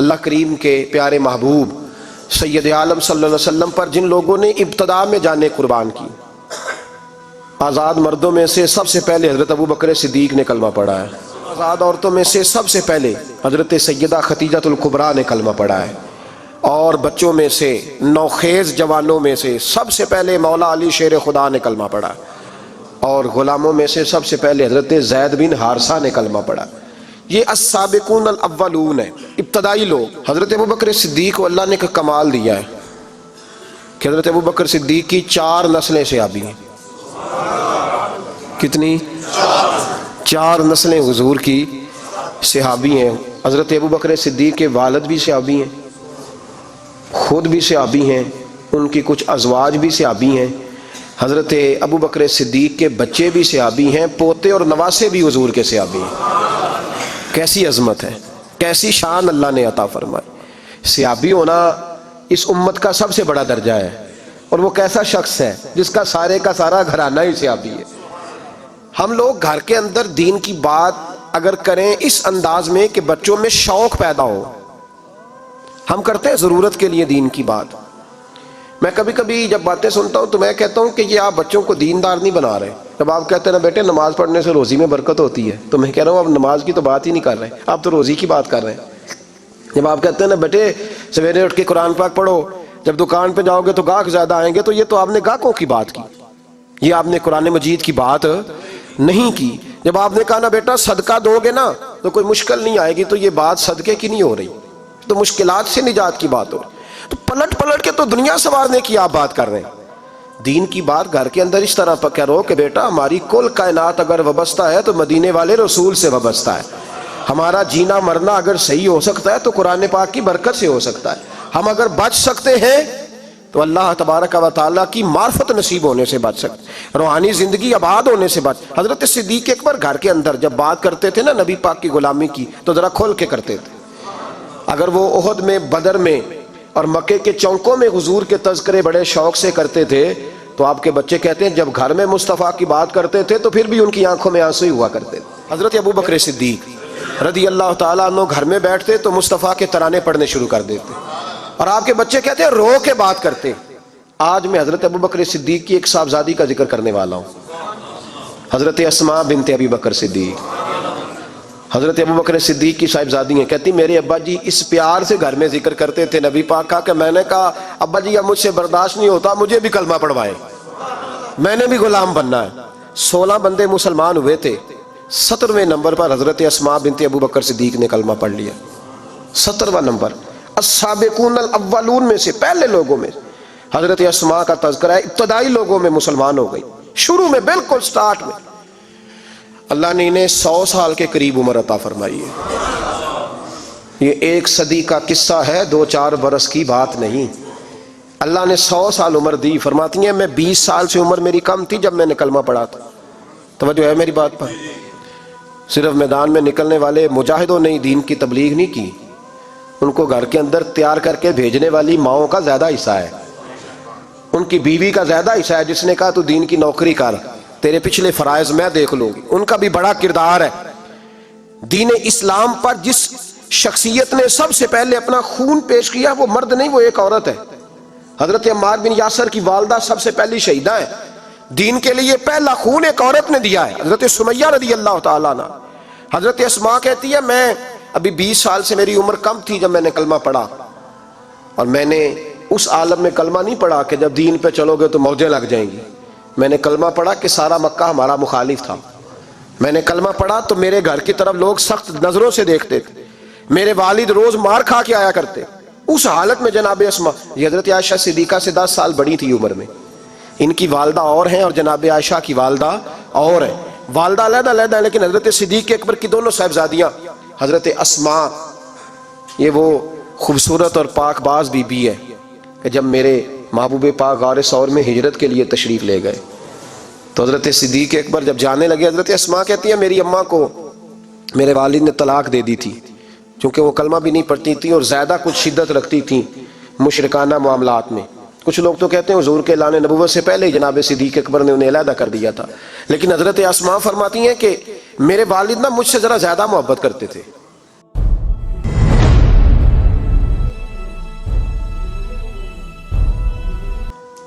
اللہ کریم کے پیارے محبوب سید عالم صلی اللہ علیہ وسلم پر جن لوگوں نے ابتدا میں جانیں قربان کی، آزاد مردوں میں سے سب سے پہلے حضرت ابوبکر صدیق نے کلمہ پڑھا ہے، آزاد عورتوں میں سے سب سے پہلے حضرت سیدہ خدیجہ الکبریٰ نے کلمہ پڑھا ہے، اور بچوں میں سے نوخیز جوانوں میں سے سب سے پہلے مولا علی شیر خدا نے کلمہ پڑھا، اور غلاموں میں سے سب سے پہلے حضرت زید بن حارثہ نے کلمہ پڑھا۔ یہ السابقون الاولون ہے، ابتدائی لوگ۔ حضرت ابوبکر صدیق کو اللہ نے ایک کمال دیا ہے کہ حضرت ابوبکر صدیق کی 4 نسلیں صحابی ہیں۔ کتنی؟ 4 نسلیں حضور کی صحابی ہیں۔ حضرت ابوبکر صدیق کے والد بھی صحابی ہیں، خود بھی صحابی ہیں، ان کی کچھ ازواج بھی صحابی ہیں، حضرت ابوبکر صدیق کے بچے بھی صحابی ہیں، پوتے اور نواسے بھی حضور کے صحابی ہیں۔ کیسی عظمت ہے، کیسی شان اللہ نے عطا فرمائی۔ صحابی ہونا اس امت کا سب سے بڑا درجہ ہے، اور وہ کیسا شخص ہے جس کا سارے کا سارا گھرانہ ہی صحابی ہے۔ ہم لوگ گھر کے اندر دین کی بات اگر کریں اس انداز میں کہ بچوں میں شوق پیدا ہو، ہم کرتے ہیں ضرورت کے لیے دین کی بات۔ میں کبھی کبھی جب باتیں سنتا ہوں تو میں کہتا ہوں کہ یہ آپ بچوں کو دیندار نہیں بنا رہے۔ جب آپ کہتے ہیں نا بیٹے نماز پڑھنے سے روزی میں برکت ہوتی ہے، تو میں کہہ رہا ہوں آپ نماز کی تو بات ہی نہیں کر رہے، آپ تو روزی کی بات کر رہے ہیں۔ جب آپ کہتے ہیں نا بیٹے سویرے اٹھ کے قرآن پاک پڑھو، جب دکان پہ جاؤ گے تو گاہک زیادہ آئیں گے، تو یہ تو آپ نے گاہکوں کی بات کی، یہ آپ نے قرآن مجید کی بات نہیں کی۔ جب آپ نے کہا نا بیٹا صدقہ دو گے نا تو کوئی مشکل نہیں آئے گی، تو یہ بات صدقے کی نہیں ہو رہی، تو مشکلات سے نجات کی بات ہو رہی۔ تو پلٹ پلٹ کے تو دنیا سنوارنے کی آپ بات کر رہے ہیں۔ دین کی بات گھر کے اندر اس طرح کرو کہ بیٹا ہماری کل کائنات اگر وابستہ ہے تو مدینے والے رسول سے وابستہ ہے، ہمارا جینا مرنا اگر صحیح ہو سکتا ہے تو قرآن پاک کی برکت سے ہو سکتا ہے، ہم اگر بچ سکتے ہیں تو اللہ تبارک و تعالیٰ کی معرفت نصیب ہونے سے بچ سکتے ہیں، روحانی زندگی آباد ہونے سے بچ۔ حضرت صدیق اکبر گھر کے اندر جب بات کرتے تھے نا نبی پاک کی غلامی کی تو ذرا کھول کے کرتے تھے۔ اگر وہ احد میں، بدر میں اور مکے کے چوکوں میں حضور کے تذکرے بڑے شوق سے کرتے تھے تو آپ کے بچے کہتے ہیں جب گھر میں مصطفیٰ کی بات کرتے تھے تو پھر بھی ان کی آنکھوں میں آنسو ہی ہوا کرتے تھے۔ حضرت ابوبکر صدیق رضی اللہ تعالیٰ عنہ گھر میں بیٹھتے تو مصطفیٰ کے ترانے پڑھنے شروع کر دیتے، اور آپ کے بچے کہتے ہیں رو کے بات کرتے۔ آج میں حضرت ابوبکر صدیق کی ایک صاحبزادی کا ذکر کرنے والا ہوں، حضرت اسماء بنت ابی بکر صدیق۔ حضرت ابوبکر صدیق کی صاحبزادی ہیں، کہتی میرے ابا جی اس پیار سے گھر میں ذکر کرتے تھے نبی پاک کا کہ میں نے کہا ابا جی اب مجھ سے برداشت نہیں ہوتا، مجھے بھی کلمہ پڑھوائے، میں نے بھی غلام بننا ہے۔ 16 بندے مسلمان ہوئے تھے، 17ویں نمبر پر حضرت اسماء بنت ابوبکر صدیق نے کلمہ پڑھ لیا۔ 17واں نمبر، السابقون الاولون میں سے، پہلے لوگوں میں حضرت اسماء کا تذکرہ ہے، ابتدائی لوگوں میں مسلمان ہو گئی، شروع میں بالکل سٹارٹ میں۔ اللہ نے انہیں 100 سال کے قریب عمر عطا فرمائی ہے۔ یہ 1 صدی کا قصہ ہے، 2-4 برس کی بات نہیں۔ اللہ نے 100 سال عمر دی۔ فرماتی ہیں میں 20 سال سے عمر میری کم تھی جب میں نے کلمہ پڑھا تھا۔ توجہ ہے میری بات پر؟ صرف میدان میں نکلنے والے مجاہدوں نے دین کی تبلیغ نہیں کی، ان کو گھر کے اندر تیار کر کے بھیجنے والی ماؤں کا زیادہ حصہ ہے، ان کی بیوی کا زیادہ حصہ ہے جس نے کہا تو دین کی نوکری کر، تیرے پچھلے فرائض میں دیکھ لوں گی، ان کا بھی بڑا کردار ہے۔ دین اسلام پر جس شخصیت نے سب سے پہلے اپنا خون پیش کیا وہ مرد نہیں، وہ ایک عورت ہے۔ حضرت عمار بن یاسر کی والدہ سب سے پہلی شہیدہ ہے، دین کے لیے پہلا خون ایک عورت نے دیا ہے، حضرت سمیہ رضی اللہ تعالیٰ عنہ۔ حضرت اسماء کہتی ہے میں ابھی 20 سال سے میری عمر کم تھی جب میں نے کلمہ پڑھا، اور میں نے اس عالم میں کلمہ نہیں پڑھا کہ جب دین پہ چلو گے تو موجیں لگ جائیں گی، میں نے کلمہ پڑھا کہ سارا مکہ ہمارا مخالف تھا، میں نے کلمہ پڑھا تو میرے گھر کی طرف لوگ سخت نظروں سے دیکھتے تھے، میرے والد روز مار کھا کے آیا کرتے۔ اس حالت میں جناب اسماء، یہ حضرت عائشہ صدیقہ سے 10 سال بڑی تھی عمر میں، ان کی والدہ اور ہیں اور جناب عائشہ کی والدہ اور ہیں، والدہ علیحدہ علیحدہ ہیں، لیکن حضرت صدیق اکبر کی دونوں صاحبزادیاں حضرت اسماء، یہ وہ خوبصورت اور پاک باز بی بی ہے کہ جب میرے محبوب پاک غار ثور میں ہجرت کے لیے تشریف لے گئے تو حضرت صدیق اکبر جب جانے لگے، حضرت اسماء کہتی ہے میری اماں کو میرے والد نے طلاق دے دی تھی، چونکہ وہ کلمہ بھی نہیں پڑھتی تھی اور زیادہ کچھ شدت رکھتی تھیں مشرکانہ معاملات میں۔ کچھ لوگ تو کہتے ہیں حضور کے اعلان نبوت سے پہلے ہی جناب صدیق اکبر نے انہیں علیحدہ کر دیا تھا، لیکن حضرت اسماء فرماتی ہیں کہ میرے والد نا مجھ سے ذرا زیادہ محبت کرتے تھے۔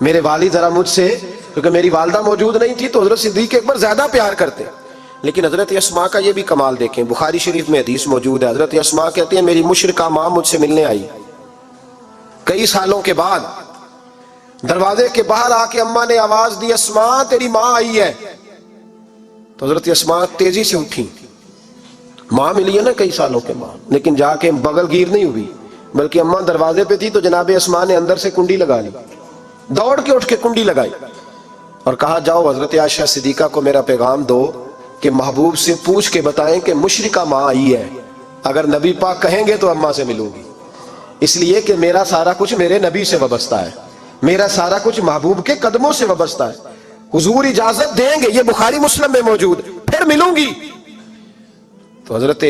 میرے والد ذرا مجھ سے، کیونکہ میری والدہ موجود نہیں تھی تو حضرت صدیق اکبر زیادہ پیار کرتے. لیکن حضرت اسماء کا یہ بھی کمال دیکھیں، بخاری شریف میں حدیث موجود ہے، حضرت اسماء کہتی ہیں میری مشرکہ ماں مجھ سے ملنے آئی کئی سالوں کے بعد، دروازے کے باہر آ کے اماں نے آواز دی اسماء تیری ماں آئی ہے. تو حضرت اسماء تیزی سے اٹھی، ماں ملی ہے نا کئی سالوں کے بعد، لیکن جا کے بغل گیر نہیں ہوئی، بلکہ اماں دروازے پہ تھی تو جناب اسماء نے اندر سے کنڈی لگا لی، دوڑ کے اٹھ کے کنڈی لگائی اور کہا جاؤ حضرت عائشہ صدیقہ کو میرا پیغام دو کہ محبوب سے پوچھ کے بتائیں کہ مشرکہ ماں آئی ہے، اگر نبی پاک کہیں گے تو اماں سے ملوں گی، اس لیے کہ میرا سارا کچھ میرے نبی سے وابستہ ہے، میرا سارا کچھ محبوب کے قدموں سے وابستہ ہے، حضور اجازت دیں گے، یہ بخاری مسلم میں موجود، پھر ملوں گی. تو حضرت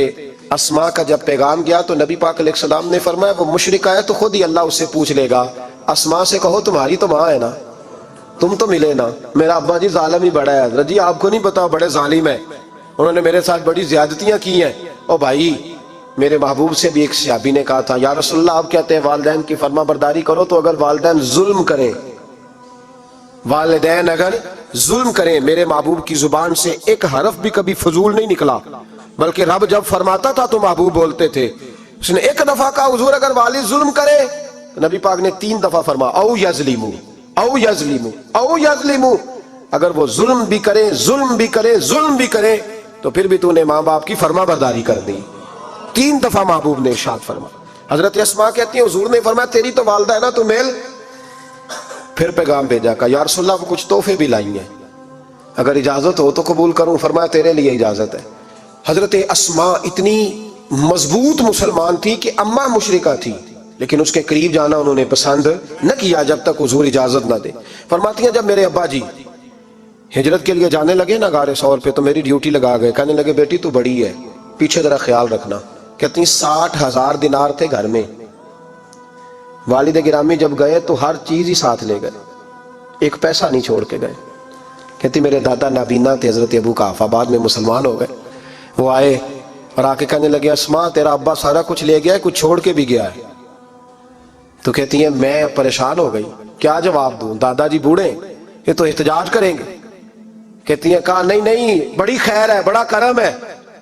اسماء کا جب پیغام گیا تو نبی پاک علیہ السلام نے فرمایا وہ مشرکہ ہے تو خود ہی اللہ اس سے پوچھ لے گا، اسماء سے کہو تمہاری تو ماں ہے نا، تم تو ملے نا. میرا ابا جی ظالم ہی بڑا ہے، حضرت جی آپ کو نہیں پتا بڑے ظالم ہیں، انہوں نے میرے ساتھ بڑی زیادتیاں کی ہیں. او بھائی، میرے محبوب سے بھی ایک صحابی نے کہا تھا یا رسول اللہ آپ کہتے ہیں والدین کی فرما برداری کرو، تو اگر والدین ظلم کریں، والدین اگر ظلم کریں، میرے محبوب کی زبان سے ایک حرف بھی کبھی فضول نہیں نکلا، بلکہ رب جب فرماتا تھا تو محبوب بولتے تھے. اس نے ایک دفعہ کہا حضور اگر والد ظلم کرے، نبی پاک نے 3 دفعہ فرما او یظلمو او یظلمو او یظلمو، اگر وہ ظلم بھی کرے ظلم بھی کرے ظلم بھی کرے تو پھر بھی تو نے ماں باپ کی فرما برداری کر دی. 3 دفعہ محبوب نے ارشاد فرما. حضرت اسماء کہتی ہیں حضور نے فرمایا تیری تو والدہ ہے نا تو میل. پھر پیغام بھیجا کہ یا رسول اللہ وہ کچھ تحفے بھی لائی ہیں، اگر اجازت ہو تو قبول کروں. فرمایا تیرے لیے اجازت ہے. حضرت اسماء اتنی مضبوط مسلمان تھی کہ اماں مشرکہ تھی، لیکن اس کے قریب جانا انہوں نے پسند نہ کیا جب تک حضور اجازت نہ دے. فرماتی ہیں جب میرے ابا جی ہجرت کے لیے جانے لگے نا غار ثور پہ تو میری ڈیوٹی لگا گئے، کہنے لگے بیٹی تو بڑی ہے پیچھے ذرا خیال رکھنا. کہتی ہیں 60,000 دینار تھے گھر میں، والد گرامی جب گئے تو ہر چیز ہی ساتھ لے گئے، ایک پیسہ نہیں چھوڑ کے گئے. کہتی میرے دادا نابینا تھے حضرت ابو قحافہ، بعد میں مسلمان ہو گئے، وہ آئے اور آ کے کہنے لگے اسماء تیرا ابا سارا کچھ لے گیا ہے، کچھ چھوڑ کے بھی گیا ہے. تو کہتی ہیں میں پریشان ہو گئی، کیا جواب دوں، دادا جی بوڑھے یہ تو احتجاج کریں گے. کہتی ہیں کہا نہیں نہیں بڑی خیر ہے بڑا کرم ہے.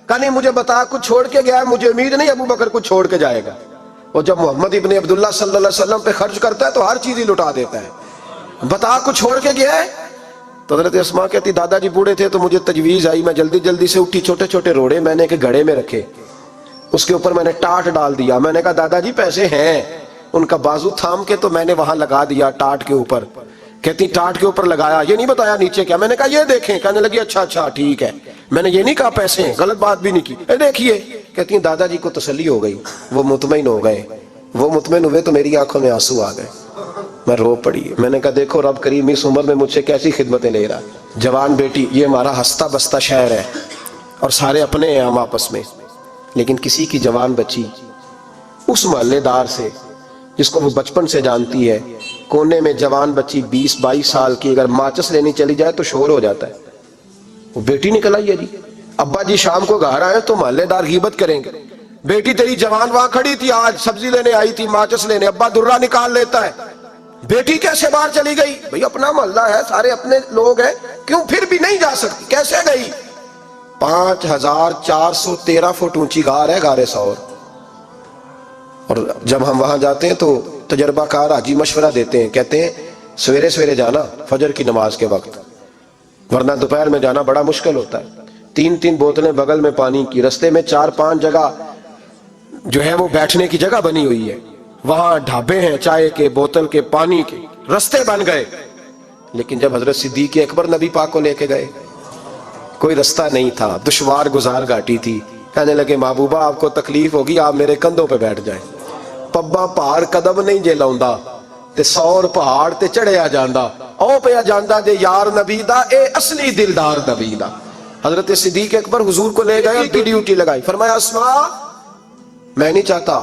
کہا نہیں مجھے بتا کچھ چھوڑ کے گیا ہے، مجھے امید نہیں ابو بکر کچھ چھوڑ کے جائے گا. اور جب محمد ابن عبداللہ صلی اللہ علیہ وسلم پہ خرچ کرتا ہے تو ہر چیز ہی لٹا دیتا ہے، بتا کچھ چھوڑ کے گیا ہے. تو حضرت اسماء کہتی دادا جی بوڑھے تھے تو مجھے تجویز آئی، میں جلدی جلدی سے اٹھی، چھوٹے چھوٹے روڑے میں نے ایک گھڑے میں رکھے، اس کے اوپر میں نے ٹاٹ ڈال دیا. میں نے کہا دادا جی پیسے ہیں، ان کا بازو تھام کے تو میں نے وہاں لگا دیا ٹاٹ کے اوپر. کہتی ٹاٹ کے اوپر لگایا، یہ نہیں بتایا نیچے کیا. میں نے کہا یہ دیکھیں. کہنے لگی اچھا اچھا ٹھیک ہے، میں نے یہ نہیں کہا پیسے ہیں، غلط بات بھی نہیں کی، دیکھیے. کہتی ہیں دادا جی کو تسلی ہو گئی، وہ مطمئن ہو گئے. وہ مطمئن ہوئے تو میری آنکھوں میں آنسو آ گئے، میں رو پڑی. میں نے کہا دیکھو رب کریم اس عمر میں مجھ سے کیسی خدمتیں لے رہا. جوان بیٹی یہ ہمارا ہستا بستا شہر ہے اور سارے اپنے ہیں ہم آپس میں، لیکن کسی کی جوان بچی اس محلے دار سے جس کو وہ بچپن سے جانتی ہے، کونے میں جوان بچی 20-22 سال کی اگر ماچس لینی چلی جائے تو شور ہو جاتا ہے. وہ بیٹی نکل آئی ہے جی، ابا جی شام کو گھر آئے تو محلے دار غیبت کریں گے، بیٹی تیری جوان وہاں کھڑی تھی آج سبزی لینے آئی تھی ماچس لینے، ابا درہ نکال لیتا ہے. بیٹی کیسے باہر چلی گئی؟ بھئی اپنا محلہ ہے، سارے اپنے لوگ ہیں، کیوں پھر بھی نہیں جا سکتی؟ کیسے گئی؟ 5413 فٹ اونچی غار ہے غار ثور. اور جب ہم وہاں جاتے ہیں تو تجربہ کار حاجی مشورہ دیتے ہیں، کہتے ہیں سویرے سویرے جانا فجر کی نماز کے وقت، ورنہ دوپہر میں جانا بڑا مشکل ہوتا ہے. 3 بوتلیں بغل میں پانی کی، رستے میں 4-5 جگہ جو ہے وہ بیٹھنے کی جگہ بنی ہوئی ہے، وہاں ڈھابے ہیں چائے کے، بوتل کے، پانی کے، رستے بن گئے. لیکن جب حضرت صدیق اکبر نبی پاک کو لے کے گئے کوئی رستہ نہیں تھا، دشوار گزار گھاٹی تھی. کہنے لگے محبوبہ آپ کو تکلیف ہوگی، آپ میرے کندھوں پہ بیٹھ جائیں، پبا پہاڑ قدم نہیں جے لاؤندا تے 100 پہاڑ تے چڑھیا جاندا، او پیا جاندا جے یار نبی دا اے اصلی دلدار نبی دا. حضرت صدیق اکبر حضور کو لے گئے، ڈیوٹی لگائی. فرمایا اسماء میں نہیں چاہتا،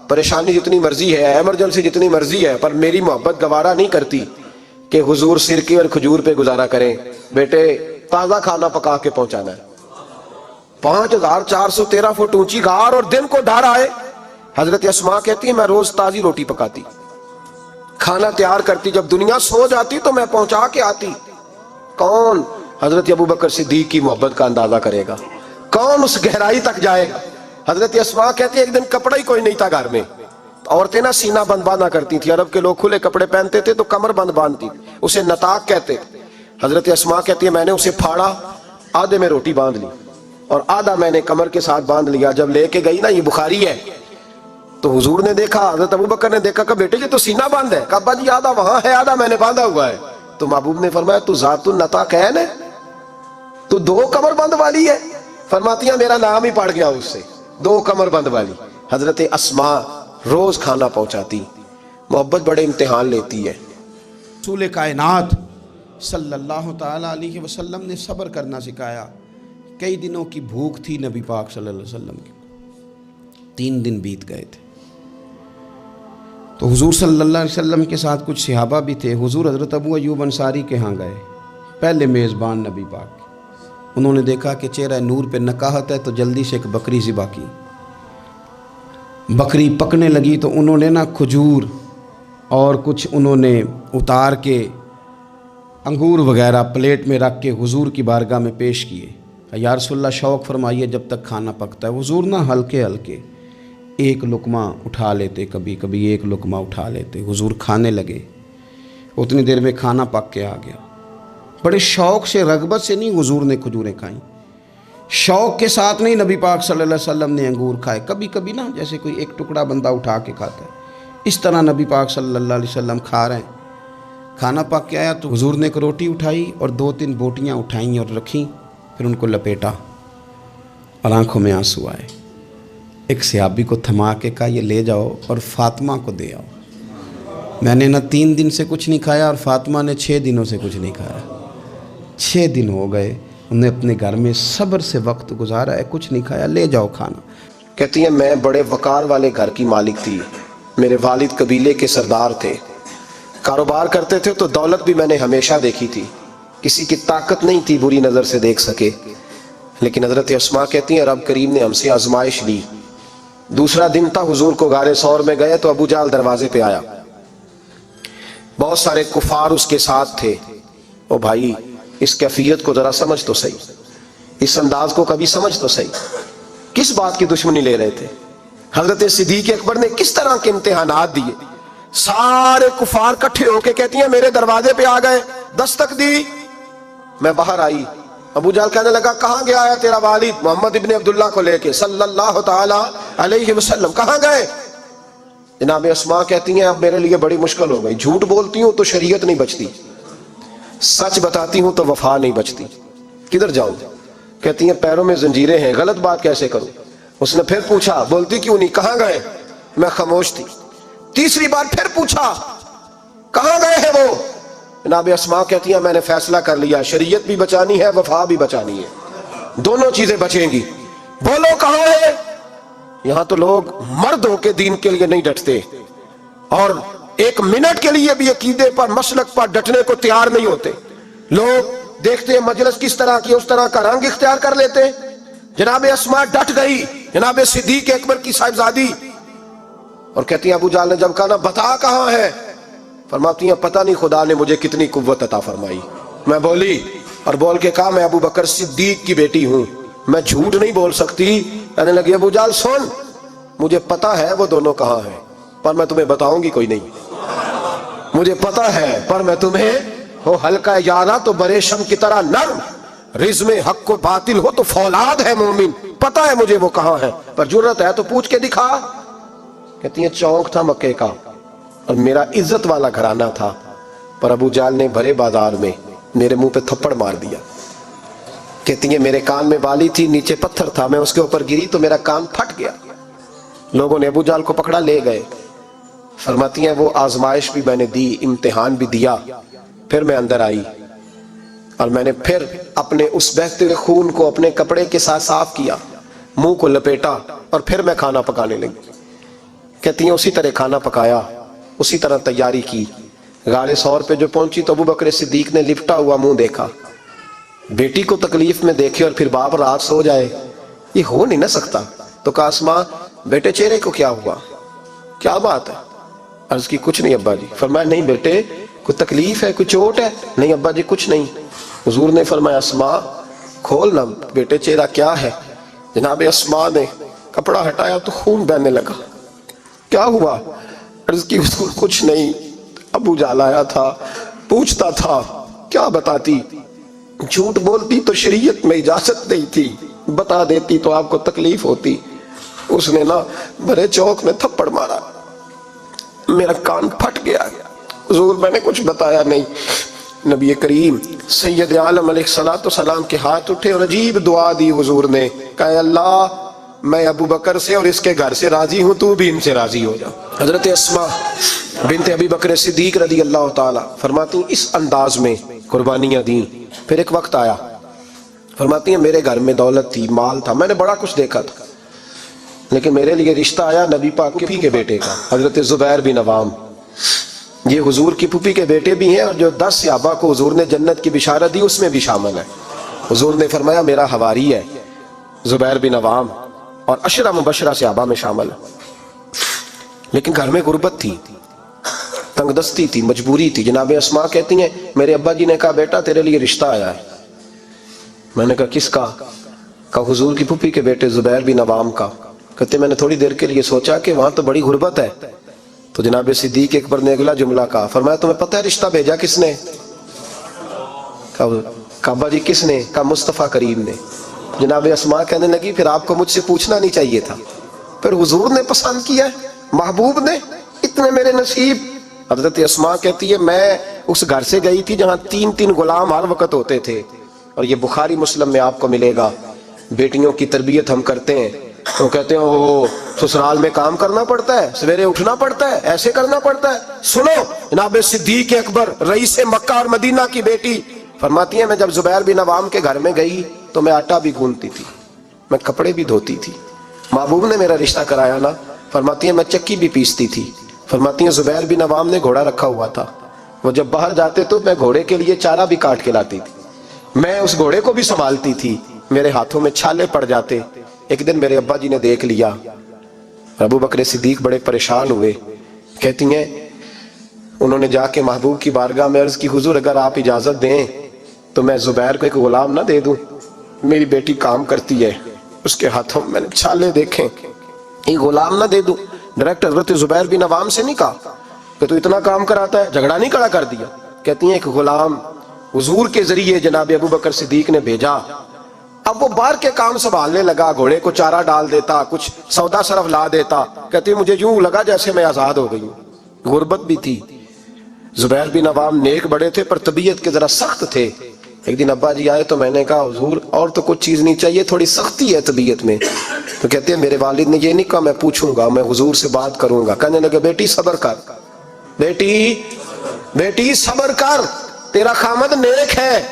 پریشانی جتنی مرضی ہے، ایمرجنسی جتنی مرضی ہے، پر میری محبت گوارا نہیں کرتی کہ حضور سرکے اور کھجور پہ گزارا کریں، بیٹے تازہ کھانا پکا کے پہنچانا ہے. 5413 فٹ اونچی غار اور دن کو ڈھار آئے. حضرت اسماء کہتی ہے میں روز تازی روٹی پکاتی، کھانا تیار کرتی، جب دنیا سو جاتی تو میں پہنچا کے آتی۔ کون حضرت ابو بکر صدیق کی محبت کا اندازہ کرے گا؟ کون اس گہرائی تک جائے گا؟ حضرت اسماء کہتی ہے ایک دن کپڑا ہی کوئی نہیں تھا گھر میں، عورتیں نا سینہ بند باندھا کرتی تھی، عرب کے لوگ کھلے کپڑے پہنتے تھے تو کمر بند باندھتی، اسے نتاق کہتے۔ حضرت اسماء کہتی ہے میں نے اسے پھاڑا، آدھے میں روٹی باندھ لی اور آدھا میں نے کمر کے ساتھ باندھ لیا۔ جب لے کے گئی نا، یہ بخاری ہے، تو حضور نے دیکھا، حضرت ابو بکر نے دیکھا کہ بیٹے یہ تو سینہ باندھ ہے۔ کہا ابا جی آدھا وہاں ہے، آدھا میں نے باندھا ہوا ہے۔ تو محبوب نے فرمایا تو ذات النطاق ہے نا، تو دو کمر بند والی ہے؟ فرماتی ہیں میرا نام ہی پڑ گیا اس سے، دو کمر بند والی۔ حضرت اسماء روز کھانا پہنچاتی، محبت بڑے امتحان لیتی ہے۔ رسول کائنات صلی اللہ تعالیٰ علیہ وسلم نے صبر کرنا سکھایا۔ کئی دنوں کی بھوک تھی نبی پاک صلی اللہ علیہ وسلم کی، 3 دن بیت گئے تھے۔ تو حضور صلی اللہ علیہ وسلم کے ساتھ کچھ صحابہ بھی تھے۔ حضور حضرت ابو ایوب انصاری کے ہاں گئے، پہلے میزبان نبی پاک۔ انہوں نے دیکھا کہ چہرہ نور پہ نکاہت ہے، تو جلدی سے ایک بکری ذبح کی۔ بکری پکنے لگی تو انہوں نے نا کھجور اور کچھ انہوں نے اتار کے انگور وغیرہ پلیٹ میں رکھ کے حضور کی بارگاہ میں پیش کیے۔ یا رسول اللہ شوق فرمائیے جب تک کھانا پکتا ہے۔ حضور نا ہلکے ہلکے ایک لقمہ اٹھا لیتے، کبھی کبھی ایک لقمہ اٹھا لیتے۔ حضور کھانے لگے، اتنی دیر میں کھانا پک کے آ گیا۔ بڑے شوق سے، رغبت سے نہیں حضور نے کھجوریں کھائیں، شوق کے ساتھ نہیں نبی پاک صلی اللہ علیہ وسلم نے انگور کھائے۔ کبھی کبھی نا جیسے کوئی ایک ٹکڑا بندہ اٹھا کے کھاتا ہے، اس طرح نبی پاک صلی اللہ علیہ وسلم کھا رہے ہیں۔ کھانا پک کے آیا تو حضور نے ایک روٹی اٹھائی اور 2-3 بوٹیاں اٹھائیں اور رکھیں، پھر ان کو لپیٹا اور آنکھوں میں آنسو آئے۔ ایک صحابی کو تھما کے کہا یہ لے جاؤ اور فاطمہ کو دے آؤ، میں نے نہ 3 دن سے کچھ نہیں کھایا اور فاطمہ نے 6 دنوں سے کچھ نہیں کھایا۔ 6 دن ہو گئے، انہوں نے اپنے گھر میں صبر سے وقت گزارا ہے، کچھ نہیں کھایا، لے جاؤ کھانا۔ کہتی ہیں میں بڑے وقار والے گھر کی مالک تھی، میرے والد قبیلے کے سردار تھے، کاروبار کرتے تھے تو دولت بھی میں نے ہمیشہ دیکھی تھی، کسی کی طاقت نہیں تھی بری نظر سے دیکھ سکے۔ لیکن حضرت اسماء کہتی ہیں رب کریم نے ہم سے آزمائش لی۔ دوسرا دن تھا، حضور کو غار ثور میں گئے تو ابو جہل دروازے پہ آیا، بہت سارے کفار اس کے ساتھ تھے۔ او بھائی اس کیفیت کو ذرا سمجھ تو صحیح، اس انداز کو کبھی سمجھ تو صحیح، کس بات کی دشمنی لے رہے تھے؟ حضرت صدیق اکبر نے کس طرح کے امتحانات دیے؟ سارے کفار کٹھے ہو کے کہتی ہیں میرے دروازے پہ آ گئے، دستک دی، میں باہر آئی۔ ابو جہل کہنے لگا کہاں گیا ہے تیرا والد محمد ابن عبداللہ کو لے کے صلی اللہ تعالی علیہ وسلم، کہاں گئے؟ جناب اسماء کہتی ہیں اب میرے لیے بڑی مشکل ہو گئی، جھوٹ بولتی ہوں تو شریعت نہیں بچتی، سچ بتاتی ہوں تو وفا نہیں بچتی، کدھر جاؤں؟ کہتی ہیں پیروں میں زنجیریں ہیں، غلط بات کیسے کروں؟ اس نے پھر پوچھا بولتی کیوں نہیں، کہاں گئے؟ میں خاموش تھی۔ تیسری بار پھر پوچھا کہاں گئے ہیں وہ؟ جناب اسماء کہتی ہیں میں نے فیصلہ کر لیا، شریعت بھی بچانی ہے، وفا بھی بچانی ہے، دونوں چیزیں بچیں گی، بولو کہاں ہے؟ یہاں تو لوگ مرد ہو کے دین کے لیے نہیں ڈٹتے، اور 1 منٹ کے لیے بھی عقیدے پر مسلک پر ڈٹنے کو تیار نہیں ہوتے۔ لوگ دیکھتے ہیں مجلس کس طرح کی، اس طرح کا رنگ اختیار کر لیتے۔ جناب اسماء ڈٹ گئی، جناب صدیق اکبر کی صاحبزادی، اور کہتی ہیں ابو جہل نے جب کہا نا بتا کہاں ہے، فرماتی ہیں پتہ نہیں خدا نے مجھے کتنی قوت عطا فرمائی، میں بولی اور بول کے کہا میں ابو بکر صدیق کی بیٹی ہوں، میں جھوٹ نہیں بول سکتی۔ کہنے لگی ابو جہل سن، مجھے پتا ہے وہ دونوں کہاں ہیں، پر میں تمہیں بتاؤں گی کوئی نہیں، مجھے پتا ہے پر میں تمہیں، ہو ہلکا یارا تو برے شم کی طرح نرم، رزم حق و باطل ہو تو فولاد ہے مومن، پتا ہے مجھے وہ کہاں ہے، پر جرت ہے تو پوچھ کے دکھا۔ کہتی ہیں چونک تھا مکے کا اور میرا عزت والا گھرانہ تھا، پر ابو جہل نے بھرے بازار میں میرے منہ پہ تھپڑ مار دیا۔ کہتی ہیں میرے کان میں بالی تھی، نیچے پتھر تھا، میں اس کے اوپر گری تو میرا کان پھٹ گیا، لوگوں نے ابو جہل کو پکڑا لے گئے۔ فرماتی ہیں وہ آزمائش بھی میں نے دی، امتحان بھی دیا، پھر میں اندر آئی اور میں نے پھر اپنے اس بہتے ہوئے خون کو اپنے کپڑے کے ساتھ صاف کیا، منہ کو لپیٹا اور پھر میں کھانا پکانے لگی۔ کہتی ہیں اسی طرح کھانا پکایا، اسی طرح تیاری کی۔ غار ثور پہ جو پہنچی تو ابو بکر صدیق نے لپٹا ہوا منہ دیکھا، بیٹی کو تکلیف میں دیکھے اور پھر باپ رات سو جائے، یہ ہو نہیں نہ سکتا۔ تو کہا اسماء بیٹے چہرے کو کیا ہوا، کیا بات ہے؟ عرض کی کچھ نہیں ابا جی. فرمایا نہیں بیٹے کوئی تکلیف ہے, کوئی چوٹ ہے؟ نہیں ابا جی کچھ نہیں. حضور نے فرمایا اسماء کھول نا بیٹے چہرہ کیا ہے. جناب اسماء نے کپڑا ہٹایا تو خون بہنے لگا. کیا ہوا؟ عرض کی حضور کچھ نہیں, ابو جال آیا تھا پوچھتا تھا. کیا بتاتی؟ جھوٹ بولتی تو شریعت میں اجازت نہیں تھی, بتا دیتی تو آپ کو تکلیف ہوتی. اس نے نا بڑے چوک میں تھپڑ مارا, میرا کان پھٹ گیا. حضور میں نے کچھ بتایا نہیں. نبی کریم سید عالم علیہ الصلوۃ والسلام کے ہاتھ اٹھے اور عجیب دعا دی حضور نے. کہا اللہ میں ابو بکر سے اور اس کے گھر سے راضی ہوں, تو بھی ان سے راضی ہو جا. حضرت اسماء بنت ابی بکر صدیق رضی اللہ تعالی فرماتی ہیں اس انداز میں قربانیاں دیں. پھر ایک وقت آیا, فرماتی ہیں میرے گھر میں دولت تھی, مال تھا, میں نے بڑا کچھ دیکھا تھا, لیکن میرے لیے رشتہ آیا نبی پاک کی پھوپھی کے بیٹے کا, حضرت زبیر بن عوام. یہ حضور کی پھوپھی کے بیٹے بھی ہیں, اور جو 10 صحابہ کو حضور نے جنت کی بشارت دی اس میں بھی شامل ہے. حضور نے فرمایا میرا حواری ہے زبیر بن عوام, اور 10 مبشرہ صحابہ میں شامل ہے. لیکن گھر میں غربت تھی, تنگ دستی تھی, مجبوری تھی. جناب اسماء کہتی ہیں میرے ابا جی نے کہا بیٹا تیرے لیے رشتہ آیا ہے. میں نے کہا کس کا؟ کہا حضور کی پھوپھی کے بیٹے زبیر بن عوام کا. کہتے میں نے تھوڑی دیر کے لیے سوچا کہ وہاں تو بڑی غربت ہے. تو جناب صدیق اکبر نے اگلا جملہ کہا, فرمایا تمہیں پتہ ہے رشتہ بھیجا کس نے؟ کہا ابا جی کس نے؟ کہا مصطفیٰ کریم نے. جناب اسماء کہنے لگی پھر آپ کو مجھ سے پوچھنا نہیں چاہیے تھا, پھر حضور نے پسند کیا ہے, محبوب نے, اتنے میرے نصیب. حضرت اسماء کہتی ہے میں اس گھر سے گئی تھی جہاں 3 غلام ہر وقت ہوتے تھے, اور یہ بخاری مسلم میں آپ کو ملے گا. بیٹیوں کی تربیت ہم کرتے ہیں تو کہتے ہیں وہ سسرال میں کام کرنا پڑتا ہے, سویرے اٹھنا پڑتا ہے, ایسے کرنا پڑتا ہے. سنو جناب صدیق اکبر رئیس مکہ اور مدینہ کی بیٹی فرماتی ہیں میں جب زبیر بن عوام کے گھر میں گئی تو میں آٹا بھی گوندتی تھی, میں کپڑے بھی دھوتی تھی. محبوب نے میرا رشتہ کرایا نا. فرماتی ہیں میں چکی بھی پیستی تھی. فرماتی ہیں زبیر بن عوام نے گھوڑا رکھا ہوا تھا, وہ جب باہر جاتے تو میں گھوڑے کے لیے چارہ بھی کاٹ کے لاتی تھی, میں اس گھوڑے کو بھی سنبھالتی تھی, میرے ہاتھوں میں چھالے پڑ جاتے. ایک دن میرے ابا جی نے دیکھ لیا, ابو بکر صدیق بڑے پریشان ہوئے. کہتی ہیں انہوں نے جا کے محبوب کی بارگاہ میں عرض کی حضور اگر آپ اجازت دیں تو میں زبیر کو ایک غلام نہ دے دوں, میری بیٹی کام کرتی ہے, اس کے ہاتھوں میں نے چھالے دیکھیں, ایک غلام نہ دے دوں. ڈائریکٹ حضرت زبیر بن عوام سے نہیں کہا کہ تو اتنا کام کراتا ہے, جھگڑا نہیں کھڑا کر دیا. کہتی ہیں ایک غلام حضور کے ذریعے جناب ابو بکر صدیق نے بھیجا. اب وہ باہر کے کام سنبھالنے لگا, گھوڑے کو چارہ ڈال دیتا, کچھ سودا صرف لا دیتا. کہتی مجھے یوں لگا جیسے میں آزاد ہو گئی ہوں. غربت بھی تھی. زبیر بن عوام نیک بڑے تھے پر طبیعت کے ذرا سخت تھے. ایک دن ابا جی آئے تو میں نے کہا حضور اور تو کچھ چیز نہیں چاہیے, تھوڑی سختی ہے طبیعت میں. تو کہتے ہیں میرے والد نے یہ نہیں کہا میں پوچھوں گا, میں حضور سے بات کروں گا. کہنے لگے بیٹی صبر کر, بیٹی صبر کر, تیرا خامد نیک ہے,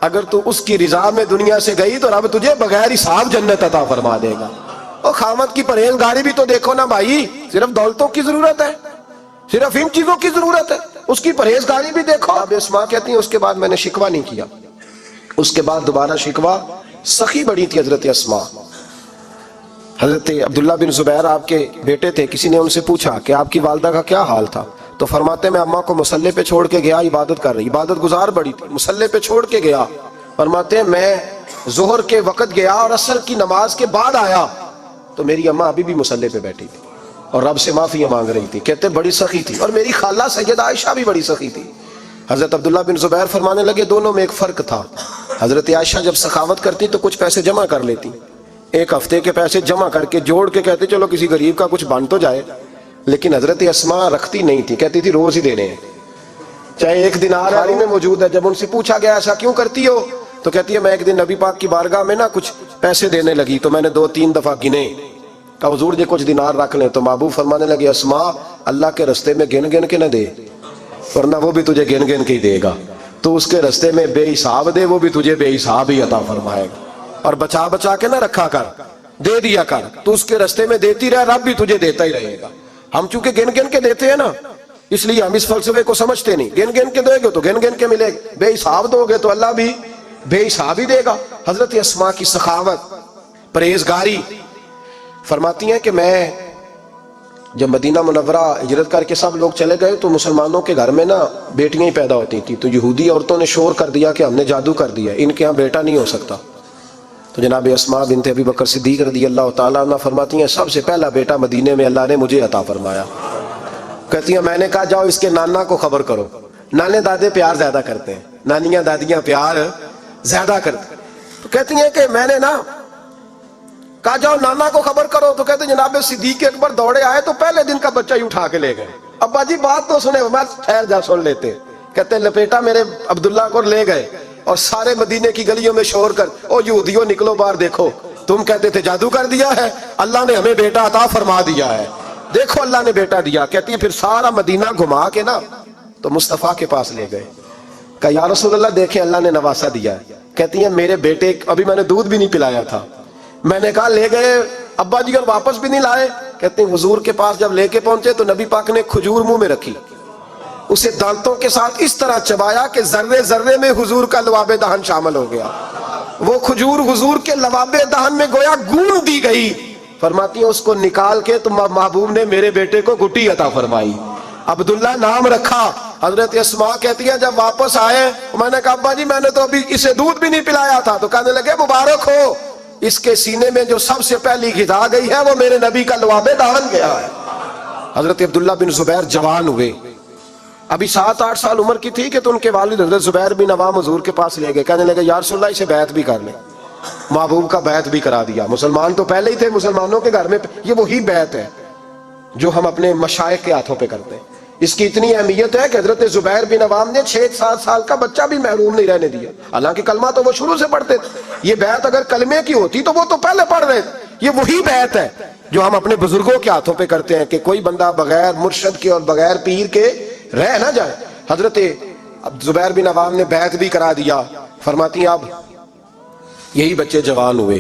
اگر تو اس کی رضا میں دنیا سے گئی تو رب تجھے بغیر حساب جنت عطا فرما دے گا. اور خامد کی پرہیزگاری بھی تو دیکھو نا بھائی, صرف دولتوں کی ضرورت ہے, صرف ان چیزوں کی ضرورت ہے, اس کی پرہیزگاری بھی دیکھو. اب اسماء کہتی ہیں اس کے بعد میں نے شکوہ نہیں کیا. اس کے بعد دوبارہ شکوہ, سخی بڑی تھی حضرت اسماء. حضرت عبداللہ بن زبیر آپ کے بیٹے تھے, کسی نے ان سے پوچھا کہ آپ کی والدہ کا کیا حال تھا, تو فرماتے میں اماں کو مصلے پہ چھوڑ کے گیا, عبادت کر رہی, عبادت گزار بڑی تھی, مصلے پہ چھوڑ کے گیا. فرماتے ہیں میں ظہر کے وقت گیا اور عصر کی نماز کے بعد آیا تو میری اماں ابھی بھی مصلے پہ بیٹھی تھی اور رب سے معافی مانگ رہی تھی. کہتے بڑی سخی تھی, اور میری خالہ سیدہ عائشہ بھی بڑی سخی تھی. حضرت عبداللہ بن زبیر فرمانے لگے دونوں میں ایک فرق تھا. حضرت عائشہ جب سخاوت کرتی تو کچھ پیسے جمع کر لیتی, ایک ہفتے کے پیسے جمع کر کے جوڑ کے کہتے چلو کسی غریب کا کچھ بن تو جائے. لیکن حضرت اسماء رکھتی نہیں تھی, کہتی تھی روز ہی دینے ہیں, چاہے ایک دینار بخاری میں موجود ہے. جب ان سے پوچھا گیا ایسا کیوں کرتی ہو تو کہتی ہے میں ایک دن نبی پاک کی بارگاہ میں نا کچھ پیسے دینے لگی تو میں نے 2-3 دفعہ گنے. کہا حضور جی کچھ دینار رکھ لیں. تو محبوب فرمانے لگے اسماء اللہ کے رستے میں گن گن کے نہ دے, ورنہ وہ بھی تجھے گن گن کے ہی دے گا. تو اس کے رستے میں بے حساب دے, وہ بھی تجھے بے حساب ہی عطا فرمائے گا. اور بچا بچا کے نہ رکھا کر, دے دیا کر, تو اس کے رستے میں دیتی رہے, رب بھی تجھے دیتا ہی رہے گا. ہم چونکہ گن گن کے دیتے ہیں نا, اس لیے ہم اس فلسفے کو سمجھتے نہیں. گن گن کے دے گے تو گن گن کے ملے گا, بے حساب دو گے تو اللہ بھی بے حساب ہی دے گا. حضرت اسماء کی سخاوت, پرہیزگاری. فرماتی ہیں کہ میں جب مدینہ منورہ ہجرت کر کے سب لوگ چلے گئے تو مسلمانوں کے گھر میں نا بیٹیاں ہی پیدا ہوتی تھیں، تو یہودی عورتوں نے شور کر دیا کہ ہم نے جادو کر دیا، ان کے ہاں بیٹا نہیں ہو سکتا۔ تو جناب اسماء بنت ابی بکر صدیق رضی اللہ تعالیٰ عنہ فرماتی ہیں سب سے پہلا بیٹا مدینے میں اللہ نے مجھے عطا فرمایا۔ کہتی ہیں میں نے کہا جاؤ اس کے نانا کو خبر کرو، نانے دادے پیار زیادہ کرتے ہیں، نانیاں دادیاں پیار زیادہ کرتے ہیں۔ تو کہتی ہیں کہ میں نے نا کہا جاؤ نانا کو خبر کرو، تو کہتے ہیں جناب صدیق اکبر دوڑے آئے تو پہلے دن کا بچہ ہی اٹھا کے لے گئے۔ ابا جی بات تو سنے، میں ٹھہر جا سن لیتے۔ کہتے ہیں لپیٹا میرے عبداللہ کو لے گئے اور سارے مدینے کی گلیوں میں شور کر او یہودیوں نکلو باہر دیکھو، تم کہتے تھے جادو کر دیا ہے، اللہ نے ہمیں بیٹا عطا فرما دیا ہے، دیکھو اللہ نے بیٹا دیا۔ کہتی ہیں پھر سارا مدینہ گھما کے نا تو مصطفیٰ کے پاس لے گئے، کہا یا رسول اللہ دیکھیں اللہ نے نواسا دیا ہے۔ کہتی ہیں میرے بیٹے ابھی میں نے دودھ بھی نہیں پلایا تھا، میں نے کہا لے گئے ابا جی اور واپس بھی نہیں لائے۔ کہتے ہیں حضور کے پاس جب لے کے پہنچے تو نبی پاک نے کھجور منہ میں رکھی، اسے دانتوں کے ساتھ اس طرح چبایا کہ ذرے ذرے میں حضور کا لواب دہن شامل ہو گیا، وہ کھجور حضور کے لواب دہن میں گویا گون دی گئی۔ فرماتی ہیں اس کو نکال کے تو محبوب نے میرے بیٹے کو گٹی عطا فرمائی، عبداللہ نام رکھا۔ حضرت اسماء کہتی ہیں جب واپس آئے میں نے کہا ابا جی میں نے تو ابھی اسے دودھ بھی نہیں پلایا تھا، تو کہنے لگے مبارک ہو، اس کے سینے میں جو سب سے پہلی غذا گئی ہے وہ میرے نبی کا لواب دہن گیا ہے۔ حضرت عبداللہ بن زبیر جوان ہوئے، ابھی 7-8 سال عمر کی تھی کہ تو ان کے والد حضرت زبیر بن عوام حضور کے پاس لے گئے، کہنے لگے یا رسول اللہ اسے بیعت بھی کر لیں۔ محبوب کا بیعت بھی کرا دیا، مسلمان تو پہلے ہی تھے، مسلمانوں کے گھر میں یہ وہی بیعت ہے جو ہم اپنے مشائخ کے ہاتھوں پہ کرتے ہیں۔ اس کی اتنی اہمیت ہے کہ حضرت زبیر بن عوام نے 6-7 سال کا بچہ بھی محروم نہیں رہنے دیا، حالانکہ کلمہ تو وہ شروع سے پڑھتے تھے۔ یہ بیعت اگر کلمے کی ہوتی تو وہ تو پہلے پڑھ رہے تھے، یہ وہی بیعت ہے جو ہم اپنے بزرگوں کے ہاتھوں پہ کرتے ہیں کہ کوئی بندہ بغیر مرشد کے اور بغیر پیر کے رہ نہ جائے۔ حضرت زبیر بن عوام نے بیعت بھی کرا دیا۔ فرماتی ہیں اب یہی بچے جوان ہوئے،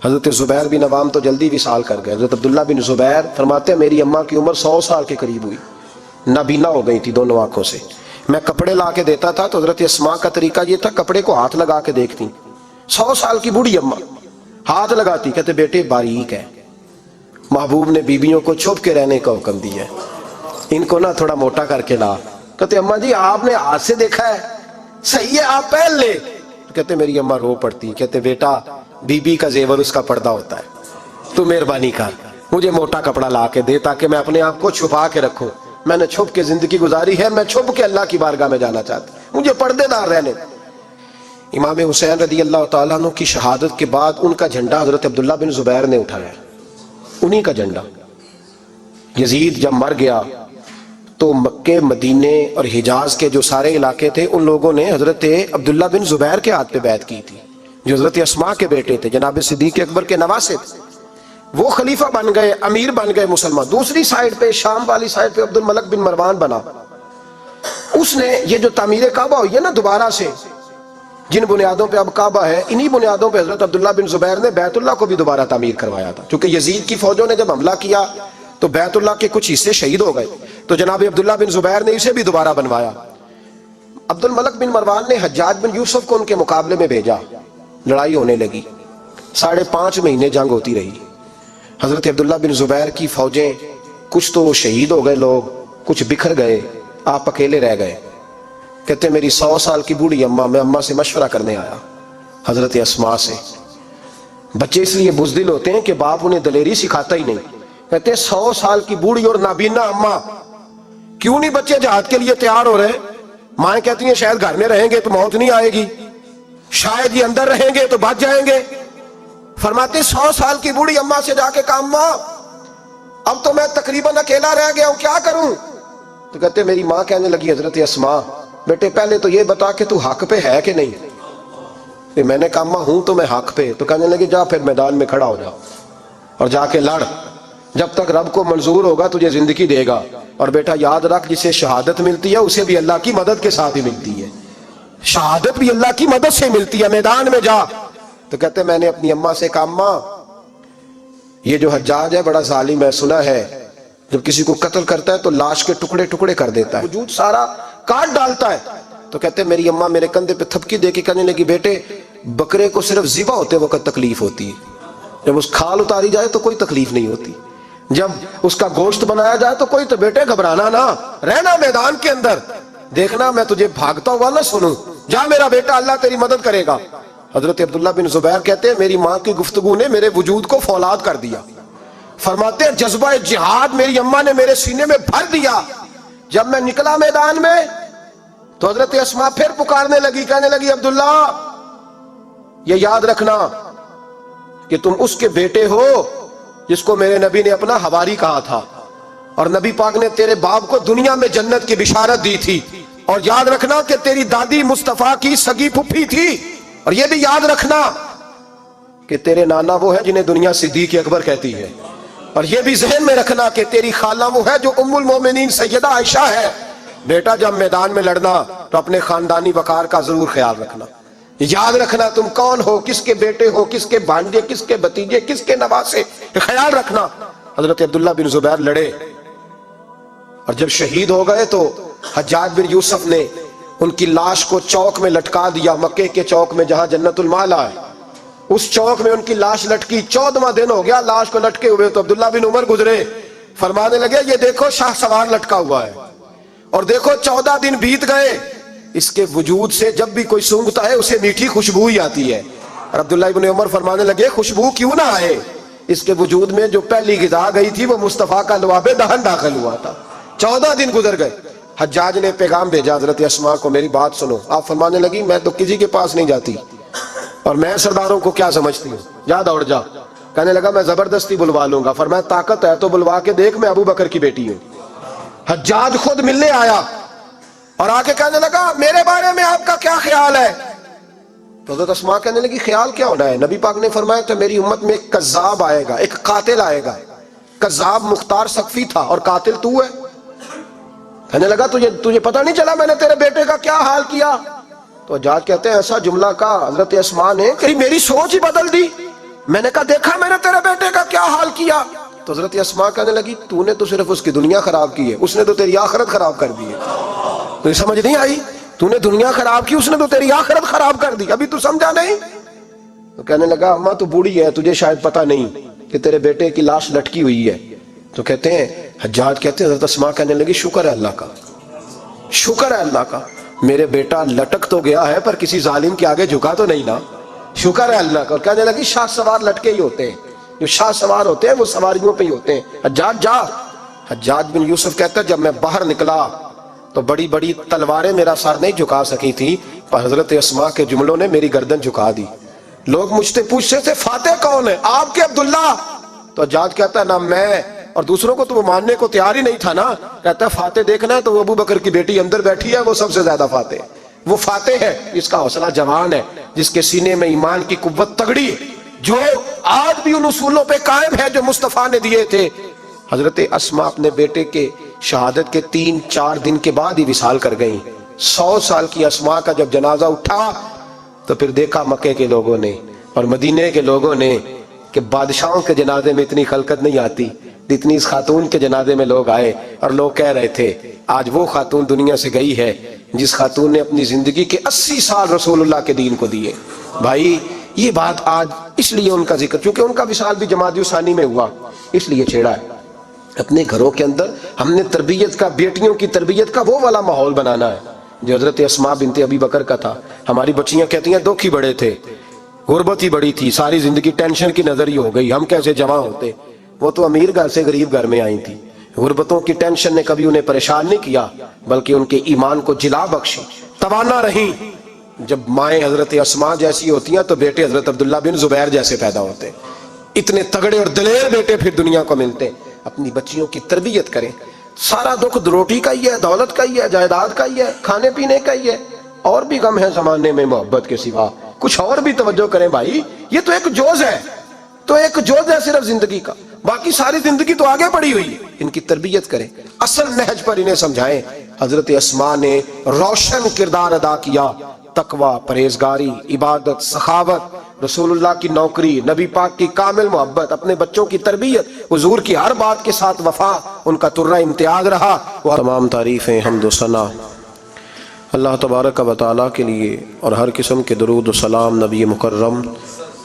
حضرت زبیر بن عوام تو جلدی وصال کر گئے۔ حضرت عبداللہ بن زبیر فرماتے ہیں میری اماں کی عمر 100 سال کے قریب ہوئی، نابینا ہو گئی تھی دونوں آنکھوں سے، میں کپڑے لا کے دیتا تھا تو حضرت اسماء کا طریقہ یہ تھا کپڑے کو ہاتھ لگا کے دیکھتی، 100 سال کی بوڑھی اماں ہاتھ لگاتی، کہتے بیٹے باریک ہے۔ محبوب نے بیویوں کو چھپ کے رہنے کا حکم دیا ہے، ان کو نہ تھوڑا موٹا کر کے لا۔ کہتے اماں جی آپ نے ہاتھ سے دیکھا ہے، صحیح ہے آپ پہن لے۔ کہتے میری اماں رو پڑتی، کہتے بیٹا بی بی کا زیور اس کا پردہ ہوتا ہے، تو مہربانی کر مجھے موٹا کپڑا لا کے دے تاکہ میں اپنے آپ کو چھپا کے رکھوں، میں نے چھپ کے زندگی گزاری ہے، میں چھپ کے اللہ کی بارگاہ میں جانا چاہتا ہوں، مجھے پردے دار رہنے۔ امام حسین رضی اللہ تعالیٰ عنہ کی شہادت کے بعد ان کا جھنڈا حضرت عبداللہ بن زبیر نے اٹھایا، انہی کا جھنڈا۔ یزید جب مر گیا تو مکے مدینے اور حجاز کے جو سارے علاقے تھے ان لوگوں نے حضرت عبداللہ بن زبیر کے ہاتھ پہ بیعت کی تھی، جو حضرت اسماء کے بیٹے تھے، جناب صدیق اکبر کے نواسے تھے، وہ خلیفہ بن گئے، امیر بن گئے مسلمان۔ دوسری سائیڈ پہ شام والی سائیڈ پہ عبد الملک بن مروان بنا، اس نے یہ جو تعمیر کعبہ ہوئی ہے نا دوبارہ سے، جن بنیادوں پہ اب کعبہ ہے انہی بنیادوں پہ حضرت عبداللہ بن زبیر نے بیت اللہ کو بھی دوبارہ تعمیر کروایا تھا، کیونکہ یزید کی فوجوں نے جب حملہ کیا تو بیت اللہ کے کچھ حصے شہید ہو گئے، تو جناب عبداللہ بن زبیر نے اسے بھی دوبارہ بنوایا۔ عبد الملک بن مروان نے حجاج بن یوسف کو ان کے مقابلے میں بھیجا، لڑائی ہونے لگی، 5.5 مہینے جنگ ہوتی رہی۔ حضرت عبداللہ بن زبیر کی فوجیں کچھ تو شہید ہو گئے لوگ، کچھ بکھر گئے، آپ اکیلے رہ گئے۔ کہتے میری 100 سال کی بوڑھی اماں، میں اماں سے مشورہ کرنے آیا، حضرت اسماء سے۔ بچے اس لیے بزدل ہوتے ہیں کہ باپ انہیں دلیری سکھاتا ہی نہیں۔ کہتے 100 سال کی بوڑھی اور نابینا اماں، کیوں نہیں بچے جہاد کے لیے تیار ہو رہے؟ مائیں کہتی ہیں شاید گھر میں رہیں گے تو موت نہیں آئے گی، شاید یہ اندر رہیں گے تو بچ جائیں گے۔ فرماتے 100 سال کی بوڑھی اماں سے جا کے کہا اماں اب تو میں تقریباً اکیلا رہ گیا ہوں، کیا کروں؟ تو کہتے میری ماں کہنے لگی حضرت اسماء بیٹے پہلے تو یہ بتا کہ تو حق پہ ہے کہ نہیں؟ کہ میں نے کہا اماں ہوں تو میں حق پہ۔ تو کہنے لگی جا پھر میدان میں کھڑا ہو جا اور جا کے لڑ، جب تک رب کو منظور ہوگا تجھے زندگی دے گا، اور بیٹا یاد رکھ جسے شہادت ملتی ہے اسے بھی اللہ کی مدد کے ساتھ ہی ملتی ہے، شہادت بھی اللہ کی مدد سے ملتی ہے، میدان میں جا۔ تو کہتے میں نے اپنی اماں سے کہا اماں یہ جو حجاج ہے بڑا ظالم ہے، سنا ہے جب کسی کو قتل کرتا ہے تو لاش کے ٹکڑے ٹکڑے کر دیتا ہے، وجود سارا کاٹ ڈالتا ہے۔ تو کہتے میری اماں میرے کندھے پہ تھپکی دے کے کہنے لگی بیٹے بکرے کو صرف ذبح ہوتے وقت تکلیف ہوتی ہے، جب اس کھال اتاری جائے تو کوئی تکلیف نہیں ہوتی، جب اس کا گوشت بنایا جائے تو کوئی تو بیٹے گھبرانا نہ، رہنا میدان کے اندر، دیکھنا میں تجھے بھاگتا ہوا نہ سنوں، جا میرا بیٹا اللہ تیری مدد کرے گا۔ حضرت عبداللہ بن زبیر کہتے ہیں میری ماں کی گفتگو نے میرے وجود کو فولاد کر دیا۔ فرماتے ہیں جذبہ جہاد میری اماں نے میرے سینے میں بھر دیا۔ جب میں نکلا میدان میں تو حضرت اسماء پھر پکارنے لگی، کہنے لگی عبداللہ یہ یاد رکھنا کہ تم اس کے بیٹے ہو جس کو میرے نبی نے اپنا حواری کہا تھا، اور نبی پاک نے تیرے باپ کو دنیا میں جنت کی بشارت دی تھی، اور یاد رکھنا کہ تیری دادی مصطفیٰ کی سگی پھپھی تھی، اور یہ بھی یاد رکھنا کہ تیرے نانا وہ ہے جنہیں دنیا صدیق اکبر کہتی ہے، اور یہ بھی ذہن میں رکھنا کہ تیری خالہ وہ ہے جو ام المومنین سیدہ عائشہ ہے۔ بیٹا جب میدان میں لڑنا تو اپنے خاندانی وقار کا ضرور خیال رکھنا، یاد رکھنا تم کون ہو، کس کے بیٹے ہو، کس کے بھانجے، کس کے بھتیجے، کس کے نواسے، خیال رکھنا۔ حضرت عبداللہ بن زبیر لڑے اور جب شہید ہو گئے تو حجاج بن یوسف نے ان کی لاش کو چوک میں لٹکا دیا، مکے کے چوک میں جہاں جنت المالا ہے، اس چوک میں ان کی لاش لٹکی۔ 14واں دن ہو گیا لاش کو لٹکے ہوئے، تو عبداللہ بن عمر گزرے، فرمانے لگے یہ دیکھو شاہ سوار لٹکا ہوا ہے، اور دیکھو 14 دن بیت گئے، اس کے وجود سے جب بھی کوئی سونگتا ہے اسے میٹھی خوشبو ہی آتی ہے۔ اور عبداللہ بن عمر فرمانے لگے خوشبو کیوں نہ آئے، اس کے وجود میں جو پہلی غذا گئی تھی وہ مصطفیٰ کا لعاب دہن داخل ہوا تھا۔ 14 دن گزر گئے، حجاج نے پیغام بھیجا حضرت اسماء کو میری بات سنو۔ آپ فرمانے لگی میں تو کسی کے پاس نہیں جاتی، اور میں سرداروں کو کیا سمجھتی ہوں، جا دوڑ جا۔ کہنے لگا میں زبردستی بلوا لوں گا۔ فرمایا طاقت ہے تو بلوا کے دیکھ، میں ابو بکر کی بیٹی ہوں۔ حجاج خود ملنے آیا اور آ کے کہنے لگا میرے بارے میں آپ کا کیا خیال ہے؟ تو حضرت اسماء کہنے لگی خیال کیا ہونا ہے، نبی پاک نے فرمایا تو میری امت میں ایک کذاب آئے گا، ایک قاتل آئے گا۔ کذاب مختار سقفی تھا اور قاتل تو ہے۔ کہنے لگا تجھے پتہ نہیں چلا میں نے تیرے بیٹے کا کیا حال کیا؟ تو حجاج کہتے ہیں ایسا جملہ کہا حضرت اسماء نے کہ میری سوچ ہی بدل دی۔ میں نے کہا دیکھا میں نے تیرے بیٹے کا کیا حال کیا؟ تو حضرت اسماء کہنے لگی تو نے تو صرف اس کی دنیا خراب کی ہے، اس نے تو تیری آخرت خراب کر دی ہے۔ تجھے سمجھ نہیں آئی؟ تو نے دنیا خراب کی، اس نے تو تیری آخرت خراب کر دی، ابھی تو سمجھا نہیں؟ تو کہنے لگا اماں تو بوڑھی ہے، تجھے شاید پتہ نہیں کہ تیرے بیٹے کی لاش لٹکی ہوئی ہے۔ تو کہتے ہیں حجاج کہتے ہیں حضرت اسماء کہنے لگی شکر ہے اللہ کا، شکر ہے اللہ کا، میرے بیٹا لٹک تو گیا ہے پر کسی ظالم کے آگے جھکا تو نہیں نا، شکر ہے اللہ کا۔ اور کہنے لگی شاہ سوار لٹکے ہی ہوتے ہیں، جو شاہ سوار ہوتے ہیں وہ سواریوں پہ ہی ہوتے ہیں، حجاج جا۔ حجاج بن یوسف کہتا ہے جب میں باہر نکلا تو بڑی بڑی تلواریں میرا سر نہیں جھکا سکی تھی، پر حضرت اسماء کے جملوں نے میری گردن جھکا دی۔ لوگ مجھ سے پوچھتے تھے فاتح کون ہے؟ آپ کے عبداللہ۔ تو حجاج کہتا ہے نہ میں، اور دوسروں کو تو وہ ماننے کو تیار ہی نہیں تھا نا، کہتا ہے فاتح دیکھنا ہے تو وہ ابو بکر کی بیٹی اندر بیٹھی ہے، وہ سب سے زیادہ فاتح ہے، وہ فاتح ہے جس کا حوصلہ جوان ہے، جس کے سینے میں ایمان کی قوت تگڑی ہے، جو آج بھی ان اصولوں پہ قائم ہے جو مصطفیٰ نے دیے تھے۔ حضرت اسماء اپنے بیٹے کے شہادت کے 3-4 دن کے بعد ہی وصال کر گئیں۔ 100 سال کی اسماء کا جب جنازہ اٹھا تو پھر دیکھا مکے کے لوگوں نے اور مدینے کے لوگوں نے کہ بادشاہوں کے جنازے میں اتنی خلقت نہیں آتی جتنی اس خاتون کے جنازے میں لوگ آئے، اور لوگ کہہ رہے تھے آج وہ خاتون دنیا سے گئی ہے جس خاتون نے اپنی زندگی کے 80 سال رسول اللہ کے دین کو دیے۔ بھائی یہ بات آج اس لیے ان کا ذکر، چونکہ ان کا وصال بھی جمادی ثانی میں ہوا، اس لیے چھیڑا ہے۔ اپنے گھروں کے اندر ہم نے تربیت کا، بیٹیوں کی تربیت کا وہ والا ماحول بنانا ہے جو حضرت اسماء بنت ابی بکر کا تھا۔ ہماری بچیاں کہتی ہیں دکھ ہی بڑے تھے، غربت ہی بڑی تھی، ساری زندگی ٹینشن کی نظر ہی ہو گئی، ہم کیسے جمع ہوتے۔ وہ تو امیر گھر سے غریب گھر میں آئی تھی، غربتوں کی ٹینشن نے کبھی انہیں پریشان نہیں کیا بلکہ ان کے ایمان کو جلا بخشی، توانا رہیں۔ جب مائیں حضرت اسماء جیسی ہوتی ہیں تو بیٹے حضرت عبداللہ بن زبیر جیسے پیدا ہوتے ہیں، اتنے تگڑے اور دلیر بیٹے پھر دنیا کو ملتے ہیں۔ اپنی بچیوں کی تربیت کریں، سارا دکھ روٹی کا ہی ہے، دولت کا ہی ہے، جائیداد کا ہی ہے، کھانے پینے کا ہی ہے، اور بھی غم ہے زمانے میں محبت کے سوا، کچھ اور بھی توجہ کریں بھائی، یہ تو ایک جوز ہے، تو ایک جوز ہے صرف زندگی کا، باقی ساری زندگی تو آگے پڑی ہوئی ہے۔ ان کی تربیت کریں، اصل نہج پر انہیں سمجھائیں۔ حضرت اسماء نے روشن کردار ادا کیا، تقوی، پرہیزگاری، عبادت، سخاوت، رسول اللہ کی نوکری، نبی پاک کی کامل محبت، اپنے بچوں کی تربیت، حضور کی ہر بات کے ساتھ وفا ان کا ترہ امتیاز رہا۔ تمام تعریفیں، حمد و ثنا اللہ تبارک و تعالیٰ کے لیے، اور ہر قسم کے درود و سلام نبی مکرم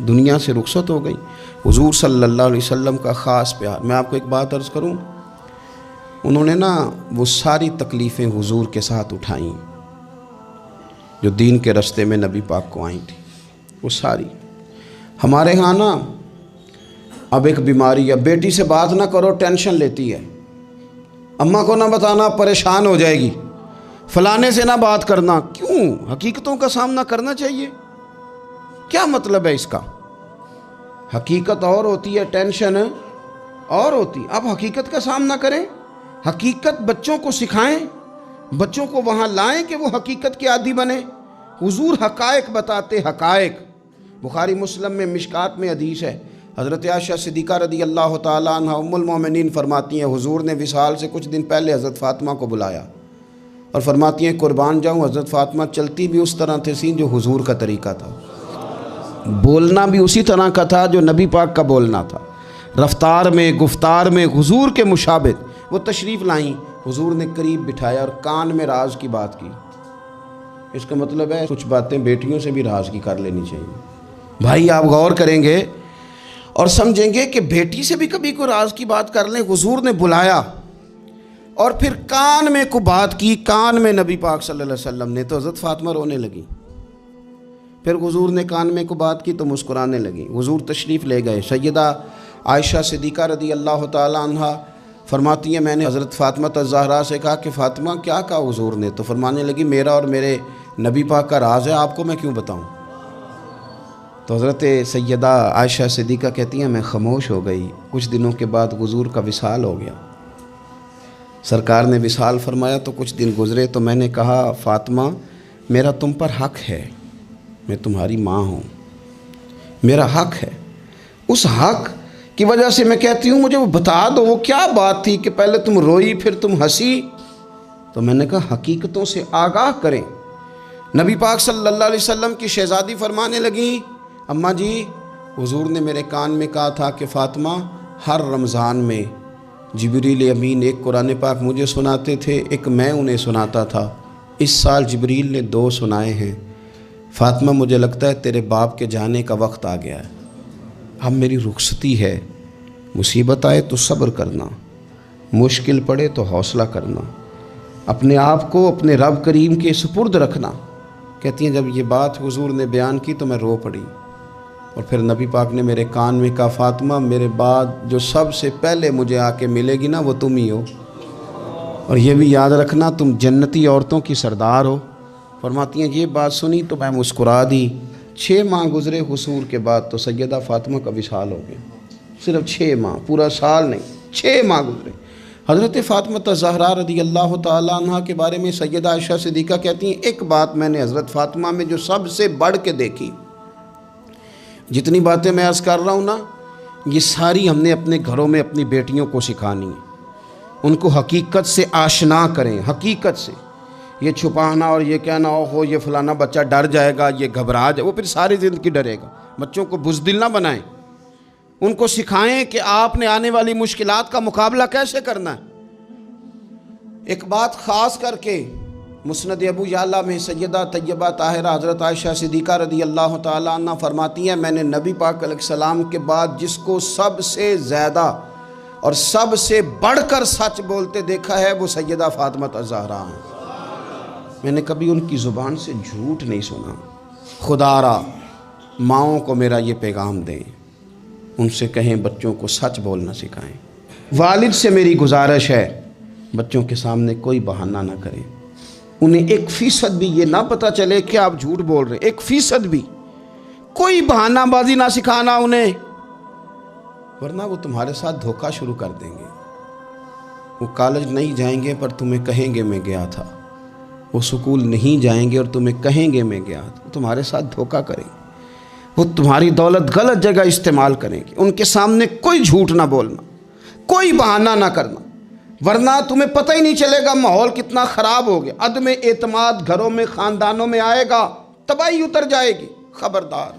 دنیا سے رخصت ہو گئی. حضور صلی اللہ علیہ وسلم کا خاص پیار. میں آپ کو ایک بات عرض کروں، انہوں نے وہ ساری تکلیفیں حضور کے ساتھ اٹھائیں جو دین کے رستے میں نبی پاک کو آئی تھی، وہ ساری. ہمارے ہاں اب ایک بیماری ہے، بیٹی سے بات نہ کرو ٹینشن لیتی ہے، اماں کو نہ بتانا پریشان ہو جائے گی، فلانے سے نہ بات کرنا. کیوں؟ حقیقتوں کا سامنا کرنا چاہیے. کیا مطلب ہے اس کا؟ حقیقت اور ہوتی ہے، ٹینشن اور ہوتی. اب حقیقت کا سامنا کریں، حقیقت بچوں کو سکھائیں، بچوں کو وہاں لائیں کہ وہ حقیقت کے عادی بنیں. حضور حقائق بتاتے، حقائق. بخاری مسلم میں مشکات میں حدیث ہے، حضرت عائشہ صدیقہ رضی اللہ تعالیٰ عنہ ام المومنین فرماتی ہیں حضور نے وصال سے کچھ دن پہلے حضرت فاطمہ کو بلایا اور فرماتی ہیں قربان جاؤں حضرت فاطمہ چلتی بھی اس طرح تھی جو حضور کا طریقہ تھا، بولنا بھی اسی طرح کا تھا جو نبی پاک کا بولنا تھا، رفتار میں گفتار میں حضور کے مشابہت. وہ تشریف لائیں، حضور نے قریب بٹھایا اور کان میں راز کی بات کی. اس کا مطلب ہے کچھ باتیں بیٹیوں سے بھی راز کی کر لینی چاہیے. بھائی آپ غور کریں گے اور سمجھیں گے کہ بیٹی سے بھی کبھی کوئی راز کی بات کر لیں. حضور نے بلایا اور پھر کان میں کو بات کی، کان میں نبی پاک صلی اللہ علیہ وسلم نے، تو حضرت فاطمہ رونے لگی. پھر حضور نے کان میں کو بات کی تو مسکرانے لگی. حضور تشریف لے گئے. سیدہ عائشہ صدیقہ رضی اللہ تعالی عنہ فرماتی ہیں میں نے حضرت فاطمہ الزہرا سے کہا کہ فاطمہ کیا کہا حضور نے؟ تو فرمانے لگی میرا اور میرے نبی پاک کا راز ہے، آپ کو میں کیوں بتاؤں؟ تو حضرت سیدہ عائشہ صدیقہ کہتی ہیں میں خاموش ہو گئی. کچھ دنوں کے بعد حضور کا وصال ہو گیا. سرکار نے وصال فرمایا تو کچھ دن گزرے تو میں نے کہا فاطمہ میرا تم پر حق ہے، میں تمہاری ماں ہوں، میرا حق ہے. اس حق کی وجہ سے میں کہتی ہوں مجھے وہ بتا دو وہ کیا بات تھی کہ پہلے تم روئی پھر تم ہنسی. تو میں نے کہا حقیقتوں سے آگاہ کریں. نبی پاک صلی اللہ علیہ وسلم کی شہزادی فرمانے لگی اماں جی حضور نے میرے کان میں کہا تھا کہ فاطمہ ہر رمضان میں جبریل امین ایک قرآن پاک مجھے سناتے تھے، ایک میں انہیں سناتا تھا. اس سال جبریل نے 2 سنائے ہیں. فاطمہ مجھے لگتا ہے تیرے باپ کے جانے کا وقت آ گیا ہے، اب میری رخصتی ہے. مصیبت آئے تو صبر کرنا، مشکل پڑے تو حوصلہ کرنا، اپنے آپ کو اپنے رب کریم کے سپرد رکھنا. کہتی ہیں جب یہ بات حضور نے بیان کی تو میں رو پڑی. اور پھر نبی پاک نے میرے کان میں کہا فاطمہ میرے بعد جو سب سے پہلے مجھے آ کے ملے گی نا وہ تم ہی ہو، اور یہ بھی یاد رکھنا تم جنتی عورتوں کی سردار ہو. فرماتی ہیں یہ بات سنی تو میں مسکرا دی. 6 ماہ گزرے حضور کے بعد تو سیدہ فاطمہ کا وصال ہو گیا. صرف 6 ماہ، پورا سال نہیں، 6 ماہ گزرے. حضرت فاطمہ الزہرا رضی اللہ تعالیٰ عنہ کے بارے میں سیدہ عائشہ صدیقہ کہتی ہیں ایک بات میں نے حضرت فاطمہ میں جو سب سے بڑھ کے دیکھی، جتنی باتیں میں عرض کر رہا ہوں نا یہ ساری ہم نے اپنے گھروں میں اپنی بیٹیوں کو سکھانی ہے. ان کو حقیقت سے آشنا کریں. حقیقت سے یہ چھپانا اور یہ کہنا ہو یہ فلانا بچہ ڈر جائے گا، یہ گھبرا جائے، وہ پھر ساری زندگی ڈرے گا. بچوں کو بزدل نہ بنائیں، ان کو سکھائیں کہ آپ نے آنے والی مشکلات کا مقابلہ کیسے کرنا ہے. ایک بات خاص کر کے مسند ابو یعلا میں سیدہ طیبہ طاہرہ حضرت عائشہ صدیقہ رضی اللہ تعالیٰ عنہ فرماتی ہیں میں نے نبی پاک علیہ السلام کے بعد جس کو سب سے زیادہ اور سب سے بڑھ کر سچ بولتے دیکھا ہے وہ سیدہ فاطمہ الزہرا ہیں. میں نے کبھی ان کی زبان سے جھوٹ نہیں سنا. خدا را ماؤں کو میرا یہ پیغام دیں، ان سے کہیں بچوں کو سچ بولنا سکھائیں. والد سے میری گزارش ہے بچوں کے سامنے کوئی بہانہ نہ کریں. انہیں 1% بھی یہ نہ پتہ چلے کہ آپ جھوٹ بول رہے ہیں. 1% بھی کوئی بہانہ بازی نہ سکھانا انہیں، ورنہ وہ تمہارے ساتھ دھوکہ شروع کر دیں گے. وہ کالج نہیں جائیں گے پر تمہیں کہیں گے میں گیا تھا. وہ سکول نہیں جائیں گے اور تمہیں کہیں گے میں گیا تھا. وہ تمہارے ساتھ دھوکہ کریں گے. وہ تمہاری دولت غلط جگہ استعمال کریں گے. ان کے سامنے کوئی جھوٹ نہ بولنا، کوئی بہانہ نہ کرنا، ورنہ تمہیں پتہ ہی نہیں چلے گا ماحول کتنا خراب ہو گیا. عدم اعتماد گھروں میں خاندانوں میں آئے گا، تباہی اتر جائے گی. خبردار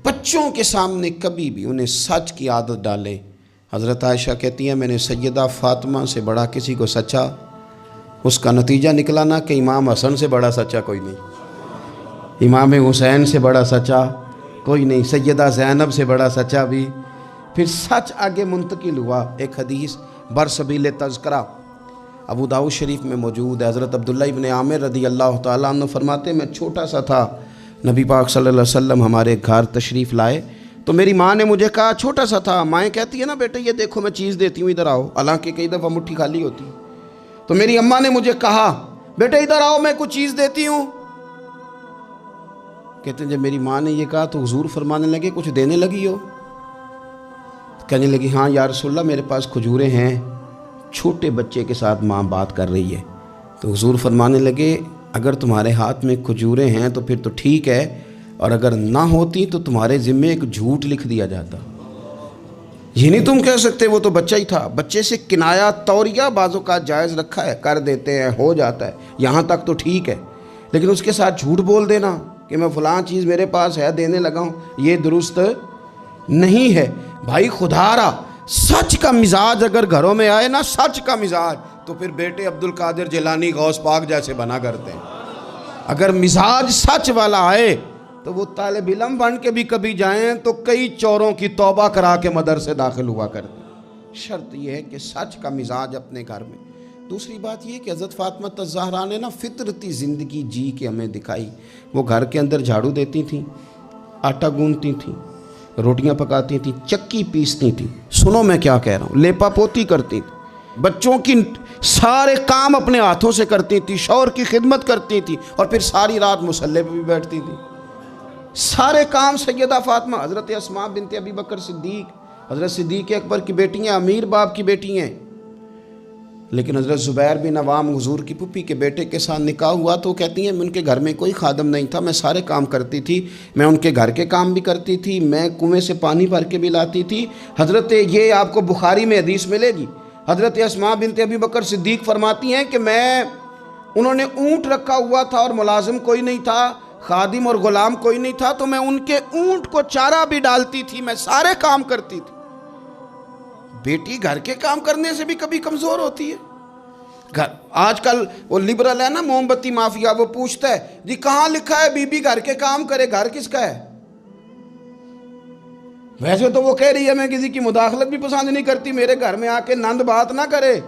بچوں کے سامنے کبھی بھی انہیں سچ کی عادت ڈالے. حضرت عائشہ کہتی ہیں میں نے سیدہ فاطمہ سے بڑا کسی کو سچا، اس کا نتیجہ نکلا نا کہ امام حسن سے بڑا سچا کوئی نہیں، امام حسین سے بڑا سچا کوئی نہیں. سیدہ زینب سے بڑا سچا بھی. پھر سچ آگے منتقل ہوا. ایک حدیث برسبیل تذکرہ ابو داؤد شریف میں موجود ہے. حضرت عبداللہ ابن عامر رضی اللہ تعالیٰ عنہ فرماتے ہیں میں چھوٹا سا تھا, نبی پاک صلی اللہ علیہ وسلم ہمارے گھر تشریف لائے تو میری ماں نے مجھے کہا, چھوٹا سا تھا, مائیں کہتی ہے نا بیٹے یہ دیکھو میں چیز دیتی ہوں ادھر آؤ, حالانکہ کئی دفعہ مٹھی خالی ہوتی. تو میری اماں نے مجھے کہا بیٹے ادھر آؤ میں کچھ چیز دیتی ہوں. کہتے ہیں جب میری ماں نے یہ کہا تو حضور فرمانے لگے کچھ دینے لگی ہو؟ کہنے لگی ہاں یا رسول اللہ میرے پاس کھجوریں ہیں. چھوٹے بچے کے ساتھ ماں بات کر رہی ہے. تو حضور فرمانے لگے اگر تمہارے ہاتھ میں کھجوریں ہیں تو پھر تو ٹھیک ہے, اور اگر نہ ہوتی تو تمہارے ذمے ایک جھوٹ لکھ دیا جاتا. یہ نہیں تم کہہ سکتے وہ تو بچہ ہی تھا. بچے سے کنایا توریہ بعضوں کا جائز رکھا ہے, کر دیتے ہیں, ہو جاتا ہے, یہاں تک تو ٹھیک ہے. لیکن اس کے ساتھ جھوٹ بول دینا کہ میں فلاں چیز میرے پاس ہے دینے لگا ہوں, یہ درست نہیں ہے. بھائی خدا را سچ کا مزاج اگر گھروں میں آئے نا, سچ کا مزاج, تو پھر بیٹے عبد القادر جیلانی غوث پاک جیسے بنا کرتے ہیں. اگر مزاج سچ والا آئے تو وہ طالب علم بن کے بھی کبھی جائیں تو کئی چوروں کی توبہ کرا کے مدرسے داخل ہوا کرتے ہیں. شرط یہ ہے کہ سچ کا مزاج اپنے گھر میں. دوسری بات یہ کہ حضرت فاطمہ الزہرا نے نا فطرتی زندگی جی کے ہمیں دکھائی. وہ گھر کے اندر جھاڑو دیتی تھیں, آٹا گوندتی تھیں, روٹیاں پکاتی تھیں, چکی پیستی تھیں, سنو میں کیا کہہ رہا ہوں, لیپا پوتی کرتی تھیں, بچوں کی سارے کام اپنے ہاتھوں سے کرتی تھیں, شوہر کی خدمت کرتی تھیں, اور پھر ساری رات مصلے پہ بھی بیٹھتی تھیں. سارے کام سیدہ فاطمہ. حضرت اسماء بنت ابی بکر صدیق حضرت صدیق اکبر کی بیٹی ہیں, امیر باپ کی بیٹی ہیں. لیکن حضرت زبیر بن عوام حضور کی پھوپھی کے بیٹے کے ساتھ نکاح ہوا تو کہتی ہیں ان کے گھر میں کوئی خادم نہیں تھا, میں سارے کام کرتی تھی, میں ان کے گھر کے کام بھی کرتی تھی, میں کنویں سے پانی بھر کے بھی لاتی تھی. حضرت یہ آپ کو بخاری میں حدیث ملے گی, حضرت اسماء بنت ابی بکر صدیق فرماتی ہیں کہ انہوں نے اونٹ رکھا ہوا تھا اور ملازم کوئی نہیں تھا, خادم اور غلام کوئی نہیں تھا, تو میں ان کے اونٹ کو چارہ بھی ڈالتی تھی, میں سارے کام کرتی تھی. بیٹی گھر کے کام کرنے سے بھی کبھی کمزور ہوتی ہے. آج کل وہ لبرل ہے نا, موم بتی مافیا, وہ پوچھتا ہے جی کہاں لکھا ہے بی بی گھر کے کام کرے, گھر کس کا ہے؟ ویسے تو وہ کہہ رہی ہے میں کسی کی مداخلت بھی پسند نہیں کرتی, میرے گھر میں آ کے نند بات نہ کرے.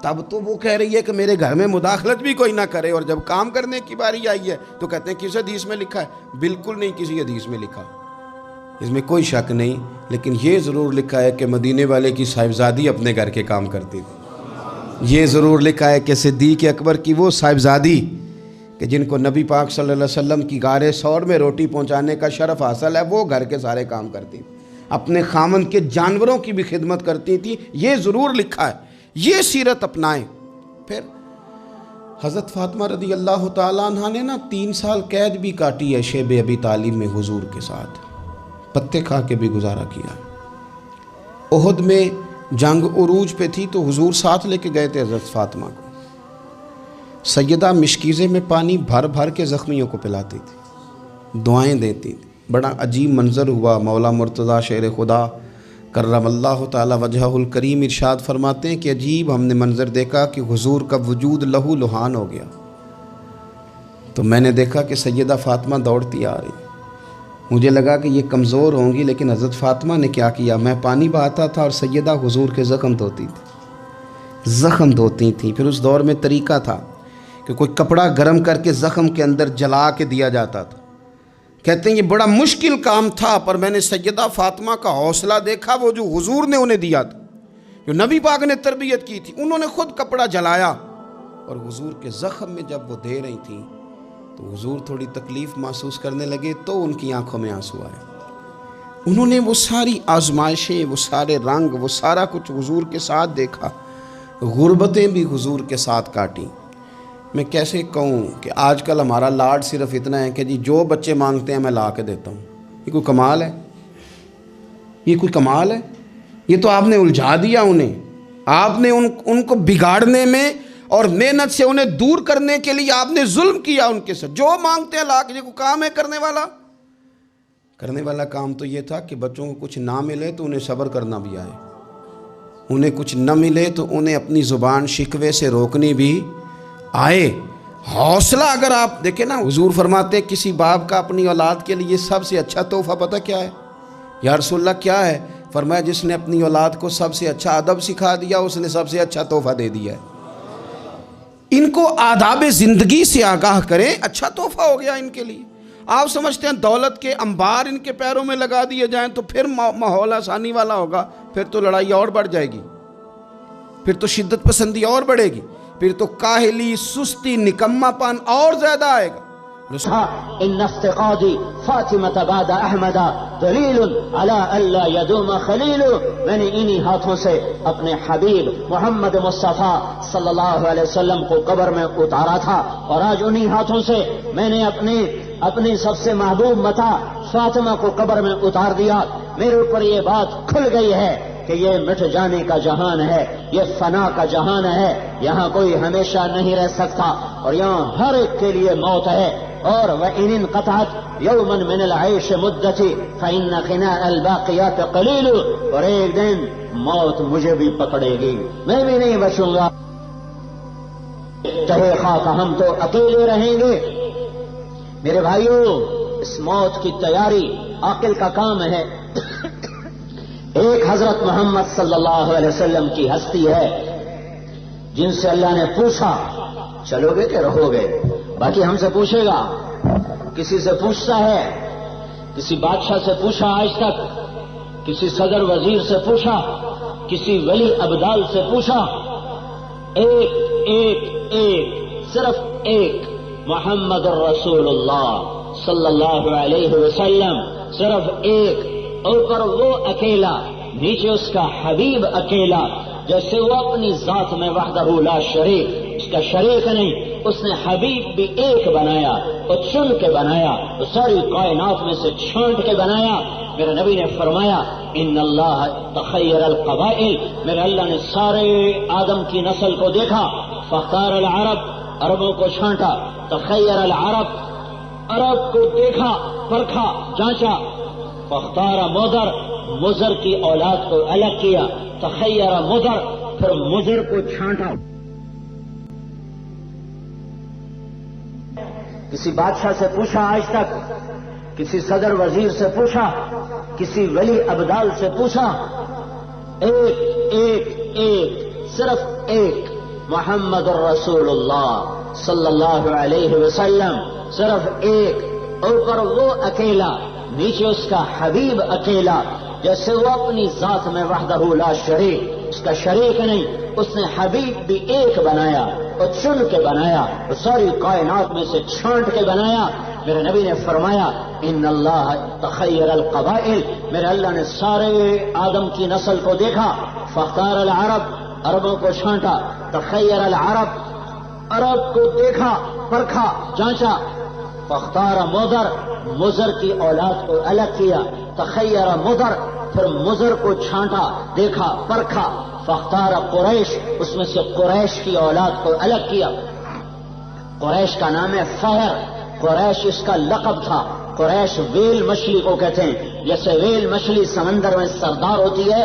تب تو وہ کہہ رہی ہے کہ میرے گھر میں مداخلت بھی کوئی نہ کرے, اور جب کام کرنے کی باری آئی ہے تو کہتے ہیں کس حدیث میں لکھا ہے؟ بالکل نہیں کسی حدیث میں لکھا, اس میں کوئی شک نہیں. لیکن یہ ضرور لکھا ہے کہ مدینے والے کی صاحبزادی اپنے گھر کے کام کرتی تھی. یہ ضرور لکھا ہے کہ صدیق اکبر کی وہ صاحبزادی کہ جن کو نبی پاک صلی اللہ علیہ وسلم کی غار ثور میں روٹی پہنچانے کا شرف حاصل ہے, وہ گھر کے سارے کام کرتی, اپنے خامند کے جانوروں کی بھی خدمت کرتی تھی. یہ ضرور لکھا ہے, یہ سیرت اپنائیں. پھر حضرت فاطمہ رضی اللہ تعالیٰ عنہ نے نا 3 سال قید بھی کاٹی ہے شیب ابی طالب میں حضور کے ساتھ, پتے کھا کے بھی گزارا کیا. احد میں جنگ عروج پہ تھی تو حضور ساتھ لے کے گئے تھے حضرت فاطمہ کو. سیدہ مشکیزے میں پانی بھر بھر کے زخمیوں کو پلاتی تھی, دعائیں دیتی تھی. بڑا عجیب منظر ہوا. مولا مرتضیٰ شیر خدا کرم اللہ تعالی وجہہ الکریم ارشاد فرماتے ہیں کہ عجیب ہم نے منظر دیکھا کہ حضور کا وجود لہو لہان ہو گیا. تو میں نے دیکھا کہ سیدہ فاطمہ دوڑتی آ رہی. مجھے لگا کہ یہ کمزور ہوں گی, لیکن حضرت فاطمہ نے کیا کیا, میں پانی بہاتا تھا اور سیدہ حضور کے زخم دھوتی تھی, زخم دھوتی تھیں. پھر اس دور میں طریقہ تھا کہ کوئی کپڑا گرم کر کے زخم کے اندر جلا کے دیا جاتا تھا. کہتے ہیں یہ بڑا مشکل کام تھا, پر میں نے سیدہ فاطمہ کا حوصلہ دیکھا, وہ جو حضور نے انہیں دیا تھا, جو نبی پاک نے تربیت کی تھی. انہوں نے خود کپڑا جلایا اور حضور کے زخم میں جب وہ دے رہی تھیں تو حضور تھوڑی تکلیف محسوس کرنے لگے, تو ان کی آنکھوں میں آنسو آئے. انہوں نے وہ ساری آزمائشیں, وہ سارے رنگ, وہ سارا کچھ حضور کے ساتھ دیکھا, غربتیں بھی حضور کے ساتھ کاٹیں. میں کیسے کہوں کہ آج کل ہمارا لاڈ صرف اتنا ہے کہ جی جو بچے مانگتے ہیں میں لا کے دیتا ہوں. یہ کوئی کمال ہے؟ یہ کوئی کمال ہے؟ یہ تو آپ نے الجھا دیا انہیں. آپ نے ان کو بگاڑنے میں اور محنت سے انہیں دور کرنے کے لیے آپ نے ظلم کیا ان کے ساتھ. جو مانگتے ہیں لا کے, یہ کوئی کام ہے کرنے والا؟ کرنے والا کام تو یہ تھا کہ بچوں کو کچھ نہ ملے تو انہیں صبر کرنا بھی آئے, انہیں کچھ نہ ملے تو انہیں اپنی زبان شکوے سے روکنی بھی آئے. حوصلہ اگر آپ دیکھیں نا، حضور فرماتے ہیں کسی باپ کا اپنی اولاد کے لیے سب سے اچھا تحفہ پتہ کیا ہے؟ یا رسول اللہ کیا ہے؟ فرمایا جس نے اپنی اولاد کو سب سے اچھا ادب سکھا دیا اس نے سب سے اچھا تحفہ دے دیا ہے۔ ان کو آداب زندگی سے آگاہ کریں، اچھا تحفہ ہو گیا ان کے لیے۔ آپ سمجھتے ہیں دولت کے انبار ان کے پیروں میں لگا دیے جائیں تو پھر ماحول آسانی والا ہوگا، پھر تو لڑائی اور بڑھ جائے گی، پھر تو شدت پسندی اور بڑھے گی، پھر تو کاہلی، سستی، نکما پن اور زیادہ آئے گا۔ ان افتقادی فاطمہ بعد احمد دلیل علی الا یدوم خلیل، میں نے انہی ہاتھوں سے اپنے حبیب محمد مصطفیٰ صلی اللہ علیہ وسلم کو قبر میں اتارا تھا، اور آج انہی ہاتھوں سے میں نے اپنی سب سے محبوب متا فاطمہ کو قبر میں اتار دیا۔ میرے اوپر یہ بات کھل گئی ہے کہ یہ مٹ جانے کا جہان ہے، یہ فنا کا جہان ہے، یہاں کوئی ہمیشہ نہیں رہ سکتا، اور یہاں ہر ایک کے لیے موت ہے۔ اور وَإِنِ انْقَطَعَتْ يَوْمًا مِنَ الْعَيْشِ مُدَّتِي فَإِنَّ غِنَاءَ الْبَاقِيَاتِ قَلِيلٌ، اور ایک دن موت مجھے بھی پکڑے گی، میں بھی نہیں بچوں گا، چاہے خاک ہم تو اکیلے رہیں گے۔ میرے بھائیوں، اس موت کی تیاری عاقل کا کام ہے۔ ایک حضرت محمد صلی اللہ علیہ وسلم کی ہستی ہے جن سے اللہ نے پوچھا چلو گے کہ رہو گے؟ باقی ہم سے پوچھے گا، کسی سے پوچھتا ہے، کسی بادشاہ سے پوچھا آج تک، کسی صدر وزیر سے پوچھا، کسی ولی ابدال سے پوچھا؟ ایک ایک ایک، صرف ایک، محمد الرسول اللہ صلی اللہ علیہ وسلم، صرف ایک، اوپر وہ اکیلا، نیچے اس کا حبیب اکیلا، جیسے وہ اپنی ذات میں وحدہ لا شریک، اس کا شریک نہیں، اس نے حبیب بھی ایک بنایا اور چن کے بنایا، تو ساری کائنات میں سے چھانٹ کے بنایا۔ میرے نبی نے فرمایا ان اللہ تخیر القبائل، میرے اللہ نے سارے آدم کی نسل کو دیکھا، فاختار العرب، عربوں کو چھانٹا، تخیر العرب، عرب کو دیکھا، پرکھا، جانچا، فاختار مضر، مضر کی اولاد کو الگ کیا، تخیر مضر، پھر مضر کو چھانٹا۔ کسی بادشاہ سے پوچھا آج تک، کسی صدر وزیر سے پوچھا، کسی ولی ابدال سے پوچھا؟ ایک ایک ایک، صرف ایک، محمد الرسول اللہ صلی اللہ علیہ وسلم، صرف ایک، اوپر وہ اکیلا، نیچے اس کا حبیب اکیلا، جیسے وہ اپنی ذات میں وحدہ لا شریک، اس کا شریک نہیں، اس نے حبیب بھی ایک بنایا اور چن کے بنایا، اور ساری کائنات میں سے چھانٹ کے بنایا۔ میرے نبی نے فرمایا ان اللہ تخیر القبائل، میرے اللہ نے سارے آدم کی نسل کو دیکھا، فاختار العرب، عربوں کو چھانٹا، تخیر العرب، عرب کو دیکھا، پرکھا، جانچا، فاختار مضر، مضر کی اولاد کو الگ کیا، تخیر مضر، پھر مضر کو چھانٹا، دیکھا، پرکھا، فاختار قریش، اس میں سے قریش کی اولاد کو الگ کیا۔ قریش کا نام ہے فہر، قریش اس کا لقب تھا۔ قریش ویل مچھلی کو کہتے ہیں، جیسے ویل مچھلی سمندر میں سردار ہوتی ہے،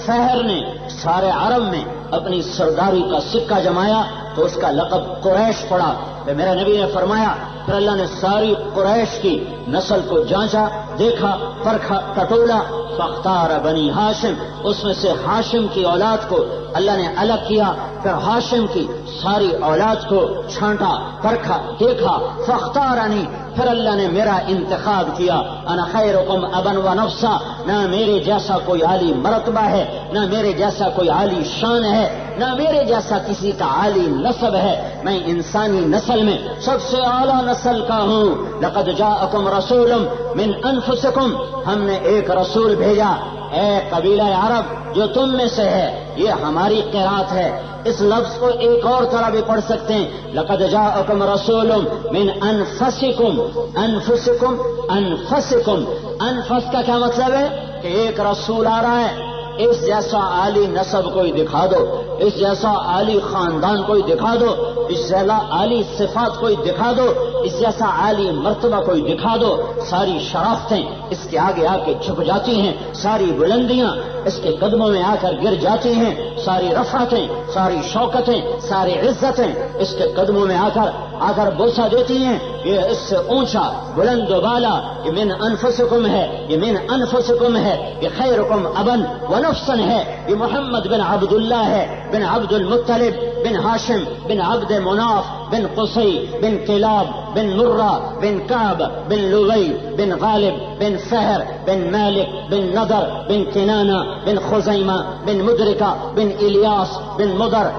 فہر نے سارے عرب میں اپنی سرداری کا سکہ جمایا تو اس کا لقب قریش پڑا۔ میرے نبی نے فرمایا پھر اللہ نے ساری قریش کی نسل کو جانچا، دیکھا، پرکھا، ٹٹولا، فاختار بنی ہاشم، اس میں سے ہاشم کی اولاد کو اللہ نے الگ کیا، پھر ہاشم کی ساری اولاد کو چھانٹا، پرکھا، دیکھا، فاختارنی، پھر اللہ نے میرا انتخاب کیا، انا خیرکم ابا و نفسا، نہ میرے جیسا کوئی عالی مرتبہ ہے، نہ میرے جیسا کوئی عالی شان ہے، نہ میرے جیسا کسی کا عالی نسب ہے، میں انسانی نسل میں سب سے اعلیٰ نسل کا ہوں۔ لقد جاءکم رسول من انفسکم، ہم نے ایک رسول بھیجا اے قبیلہ عرب جو تم میں سے ہے، یہ ہماری قرات ہے۔ اس لفظ کو ایک اور طرح بھی پڑھ سکتے ہیں، لقد جاءکم رسول من انفسکم، انفسکم، انفسکم، انفس کا کیا مطلب ہے کہ ایک رسول آ رہا ہے، اس جیسا عالی نسب کوئی دکھا دو، اس جیسا عالی خاندان کوئی دکھا دو، اس جیسا عالی صفات کوئی دکھا دو، اس جیسا عالی مرتبہ کوئی دکھا دو، ساری شرافتیں اس کے آگے آ کے جھک جاتی ہیں، ساری بلندیاں اس کے قدموں میں آ کر گر جاتی ہیں، ساری رفعتیں، ساری شوکتیں، ساری عزتیں اس کے قدموں میں آ کر بوسہ دیتی ہیں۔ یہ اس سے اونچا بلند و بالا، یہ من انفسکم ہے، یہ من انفسکم ہے، یہ خیرکم ابن و نفسن ہے، یہ محمد بن عبداللہ ہے، بن عبد المطلب، بن ہاشم، بن عبد مناف، بن قصی، بن کلاب، بن مرہ، بن کعب، بن لوی، بن غالب، بن فہر، بن مالک، بن نضر، بن کنانہ، بن خزیمہ، بن مدرکہ، بن الیاس، بن مضر،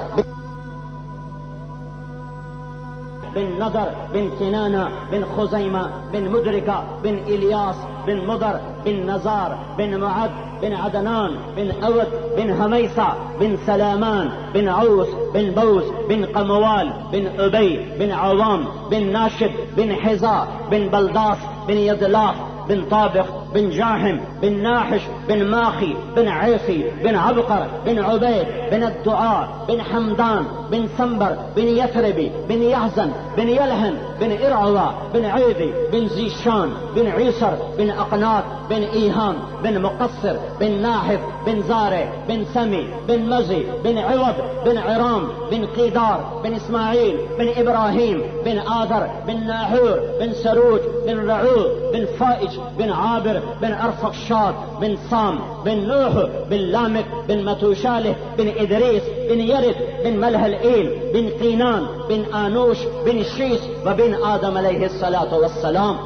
بن نضر، بن کنانہ، بن خزیمہ، بن مدرکہ، بن الیاس، بن مضر، بن نزار، بن معد، بن عدنان، بن اود، بن حمیسہ، بن سلامان، بن عوس، بن بوس، بن قموال، بن ابی، بن عوام، بن ناشد، بن حذاء، بن بلداس، بن یدلاف، بن طابق، بن جاحم، بن ناحش، بن ماخي، بن عيفي، بن عبقر، بن عبيد، بن الدعاء، بن حمدان، بن سنبر، بن يثربي، بن يحزن، بن يلهن، بن إرعوى، بن عيدي، بن زيشان، بن عيسر، بن أقناط، بن إيهام، بن مقصر، بن ناحف، بن زارع، بن سمي، بن مزي، بن عوض، بن عرام، بن قيدار، بن إسماعيل، بن إبراهيم، بن آذر، بن ناحور، بن سروج، بن رعوذ، بن فائج، بن عابر، بن أرفخشاد، بن سام، بن نوح، بن لامك، بن متوشاله، بن إدريس، بن يرد، بن ملهلئيل، بن قينان، بن آنوش، بن شيس، وبن آدم عليه الصلاة والسلام۔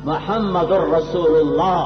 محمد الرسول اللہ،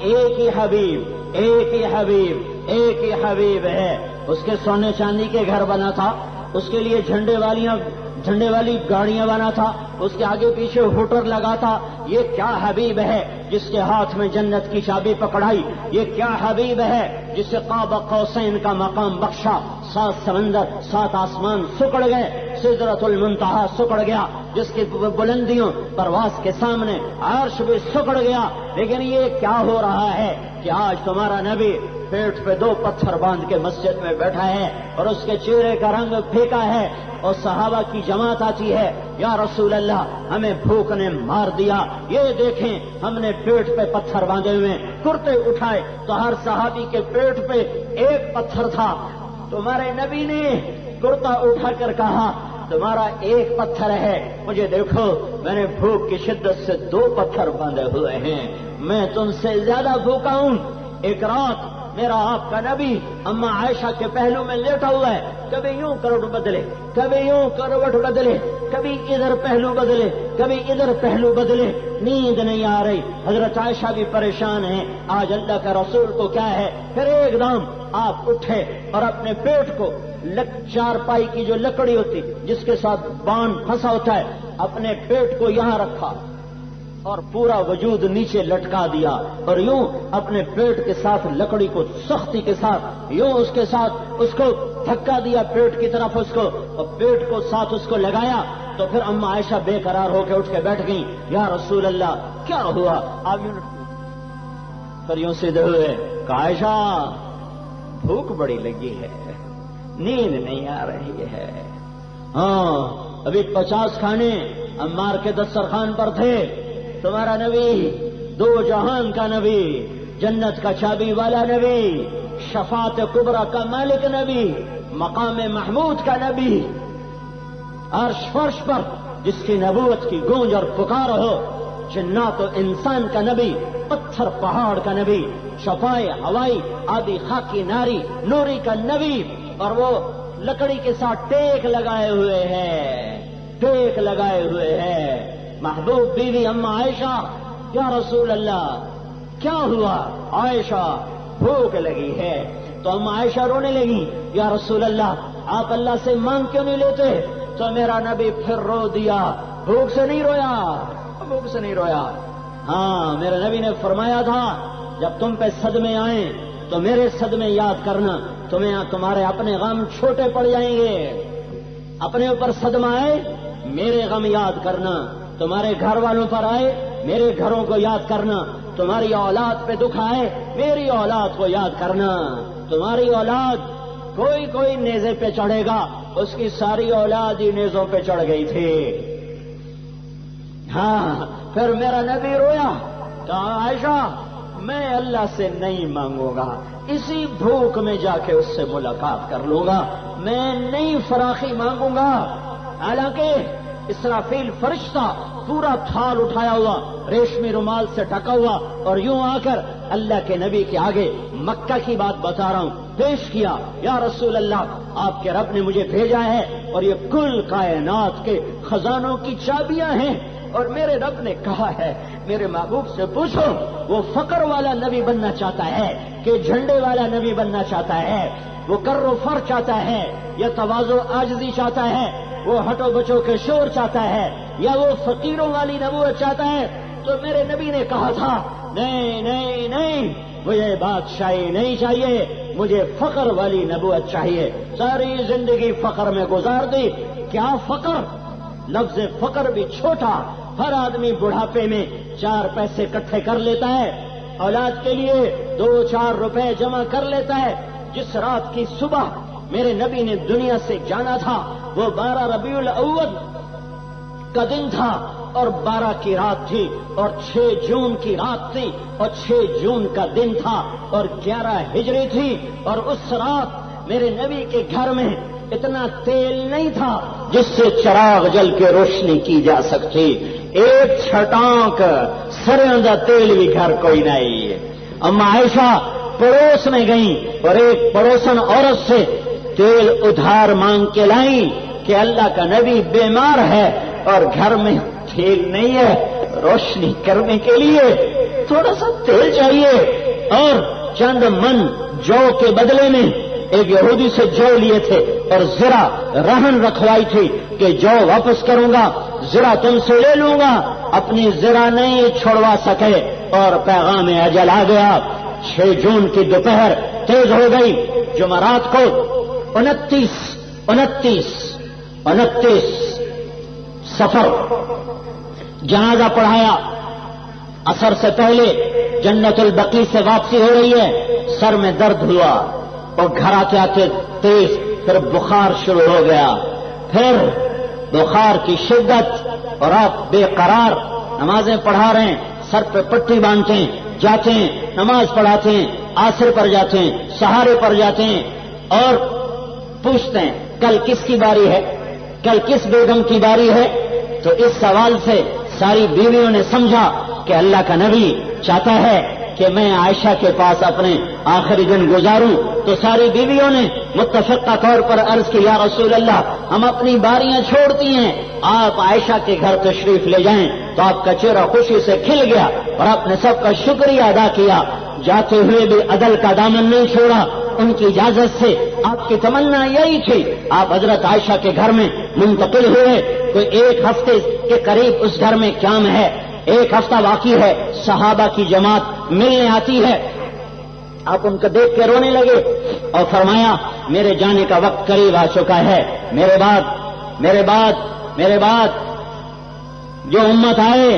ایک ہی حبیب، ایک ہی حبیب، ایک ہی حبیب ہے۔ اس کے سونے چاندی کے گھر بنا تھا، اس کے لیے جھنڈے والی گاڑیاں بنا تھا، اس کے آگے پیچھے ہوٹر لگا تھا۔ یہ کیا حبیب ہے جس کے ہاتھ میں جنت کی چابی پکڑائی؟ یہ کیا حبیب ہے جسے قاب قوسین کا مقام بخشا؟ 7 سمندر 7 آسمان سکڑ گئے، سدرۃ المنتہا سکڑ گیا، جس کی بلندیوں پرواز کے سامنے عرش بھی سکڑ گیا۔ لیکن یہ کیا ہو رہا ہے کہ آج تمہارا نبی پیٹ پہ 2 پتھر باندھ کے مسجد میں بیٹھا ہے اور اس کے چہرے کا رنگ پھیکا ہے، اور صحابہ کی جماعت آتی ہے، یا رسول اللہ ہمیں بھوک نے مار دیا، یہ دیکھیں ہم نے پیٹ پہ پتھر باندھے ہوئے، کرتے اٹھائے تو ہر صحابی کے پیٹ پہ 1 پتھر تھا۔ تمہارے نبی نے کرتا اٹھا کر کہا تمہارا 1 پتھر ہے، مجھے دیکھو میں نے بھوک کی شدت سے 2 پتھر باندھے ہوئے ہیں، میں تم سے زیادہ بھوکا ہوں۔ ایک رات میرا آپ کا نبی اما عائشہ کے پہلو میں لیٹا ہوا ہے، کبھی یوں کروٹ بدلے، کبھی یوں کروٹ بدلے، کبھی ادھر پہلو بدلے، کبھی ادھر پہلو بدلے، نیند نہیں آ رہی۔ حضرت عائشہ بھی پریشان ہیں، آج اللہ کا رسول کو کیا ہے؟ پھر ایک دم آپ اٹھے اور اپنے پیٹ کو 4 پائی کی جو لکڑی ہوتی جس کے ساتھ باندھ پھنسا ہوتا ہے، اپنے پیٹ کو یہاں رکھا اور پورا وجود نیچے لٹکا دیا، اور یوں اپنے پیٹ کے ساتھ لکڑی کو سختی کے ساتھ یوں اس کے ساتھ اس کو دھکا دیا پیٹ کی طرف، اس کو اور پیٹ کو ساتھ اس کو لگایا۔ تو پھر اما عائشہ بے قرار ہو کے اٹھ کے بیٹھ گئی، یا رسول اللہ کیا ہوا؟ آپ پھر یوں سیدھے ہوئے، عائشہ بھوک بڑی لگی ہے، نیند نہیں آ رہی ہے۔ ہاں ابھی 50 کھانے عمار کے دسترخوان پر تھے، تمہارا نبی 2 جہان کا نبی، جنت کا چابی والا نبی، شفاعت کبریٰ کا مالک نبی، مقام محمود کا نبی، عرش فرش پر جس کی نبوت کی گونج اور پکار ہو، جنات و انسان کا نبی، پتھر پہاڑ کا نبی، شفائے ہوائی آدی خاکی ناری نوری کا نبی، اور وہ لکڑی کے ساتھ ٹیک لگائے ہوئے ہے، ٹیک لگائے ہوئے ہے۔ محبوب بیوی اما عائشہ، یا رسول اللہ کیا ہوا؟ عائشہ بھوک لگی ہے۔ تو اما عائشہ رونے لگی، یا رسول اللہ آپ اللہ سے مانگ کیوں نہیں لیتے؟ تو میرا نبی پھر رو دیا، بھوک سے نہیں رویا، بھوک سے نہیں رویا۔ ہاں میرے نبی نے فرمایا تھا جب تم پہ صدمے آئیں تو میرے صدمے یاد کرنا، تمہارے اپنے غم چھوٹے پڑ جائیں گے۔ اپنے اوپر صدمہ آئے میرے غم یاد کرنا، تمہارے گھر والوں پر آئے میرے گھروں کو یاد کرنا، تمہاری اولاد پہ دکھ آئے میری اولاد کو یاد کرنا۔ تمہاری اولاد کوئی نیزے پہ چڑھے گا، اس کی ساری اولاد ہی نیزوں پہ چڑھ گئی تھی. ہاں پھر میرا نبی رویا، کہا عائشہ میں اللہ سے نہیں مانگوں گا، اسی بھوک میں جا کے اس سے ملاقات کر لوں گا، میں نہیں فراخی مانگوں گا. حالانکہ اسرافیل فرشتہ پورا تھال اٹھایا ہوا، ریشمی رومال سے ڈھکا ہوا، اور یوں آ کر اللہ کے نبی کے آگے مکہ کی بات بتا رہا ہوں پیش کیا، یا رسول اللہ آپ کے رب نے مجھے بھیجا ہے اور یہ کل کائنات کے خزانوں کی چابیاں ہیں، اور میرے رب نے کہا ہے میرے محبوب سے پوچھو وہ فقر والا نبی بننا چاہتا ہے کہ جھنڈے والا نبی بننا چاہتا ہے، وہ کر و فر چاہتا ہے یا تواضع عاجزی چاہتا ہے، وہ ہٹو بچو کے شور چاہتا ہے یا وہ فقیروں والی نبوت چاہتا ہے. تو میرے نبی نے کہا تھا نہیں نہیں نہیں، مجھے بادشاہی نہیں چاہیے، مجھے فقر والی نبوت چاہیے. ساری زندگی فقر میں گزار دی. کیا فقر؟ لفظ فقر بھی چھوٹا. ہر آدمی بڑھاپے میں 4 پیسے اکٹھے کر لیتا ہے، اولاد کے لیے 2-4 روپے جمع کر لیتا ہے. جس رات کی صبح میرے نبی نے دنیا سے جانا تھا وہ 12 ربیع الاول کا دن تھا اور 12 کی رات تھی اور 6 جون کی رات تھی اور 6 جون کا دن تھا اور 11 ہجری تھی. اور اس رات میرے نبی کے گھر میں اتنا تیل نہیں تھا جس سے چراغ جل کے روشنی کی جا سکتی. ایک چھٹانک سریوں دا تیل بھی گھر کوئی نہیں. اما عائشہ پڑوس میں گئیں اور ایک پڑوسن عورت سے تیل ادھار مانگ کے لائیں کہ اللہ کا نبی بیمار ہے اور گھر میں تیل نہیں ہے، روشنی کرنے کے لیے تھوڑا سا تیل چاہیے. اور چند من جو کے بدلے میں ایک یہودی سے جو لیے تھے اور زرا رہن رکھوائی تھی کہ جو واپس کروں گا زرا تم سے لے لوں گا. اپنی زرا نہیں چھوڑوا سکے اور پیغام اجل آ گیا. 6 جون کی دوپہر تیز ہو گئی. جمعرات کو 29 سفر جنازہ پڑھایا. عصر سے پہلے جنت البقیع سے واپسی ہو رہی ہے. سر میں درد ہوا اور گھر آتے آتے تیز پھر بخار شروع ہو گیا. پھر بخار کی شدت اور آپ بے قرار نمازیں پڑھا رہے ہیں، سر پہ پٹی باندھتے ہیں، جاتے ہیں نماز پڑھاتے ہیں، عصر پر جاتے ہیں، سہارے پر جاتے ہیں اور پوچھتے ہیں کل کس کی باری ہے، کل کس بیگم کی باری ہے. تو اس سوال سے ساری بیویوں نے سمجھا کہ اللہ کا نبی چاہتا ہے کہ میں عائشہ کے پاس اپنے آخری دن گزاروں. تو ساری بیویوں نے متفقہ طور پر عرض کی یا رسول اللہ ہم اپنی باریاں چھوڑتی ہیں، آپ عائشہ کے گھر تشریف لے جائیں. تو آپ کا چہرہ خوشی سے کھل گیا اور آپ نے سب کا شکریہ ادا کیا. جاتے ہوئے بھی عدل کا دامن نہیں چھوڑا. ان کی اجازت سے آپ کی تمنا یہی تھی. آپ حضرت عائشہ کے گھر میں منتقل ہوئے. کوئی 1 ہفتے کے قریب اس گھر میں قیام ہے. 1 ہفتہ باقی ہے، صحابہ کی جماعت ملنے آتی ہے. آپ ان کو دیکھ کے رونے لگے اور فرمایا میرے جانے کا وقت قریب آ چکا ہے. میرے بعد جو امت آئے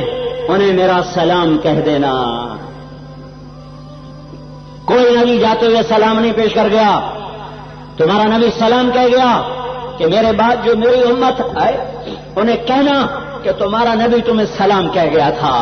انہیں میرا سلام کہہ دینا. کوئی نبی جاتے ہوئے سلام نہیں پیش کر گیا. تمہارا نبی سلام کہہ گیا کہ میرے بعد جو میری امت آئے انہیں کہنا کہ تمہارا نبی تمہیں سلام کہہ گیا تھا.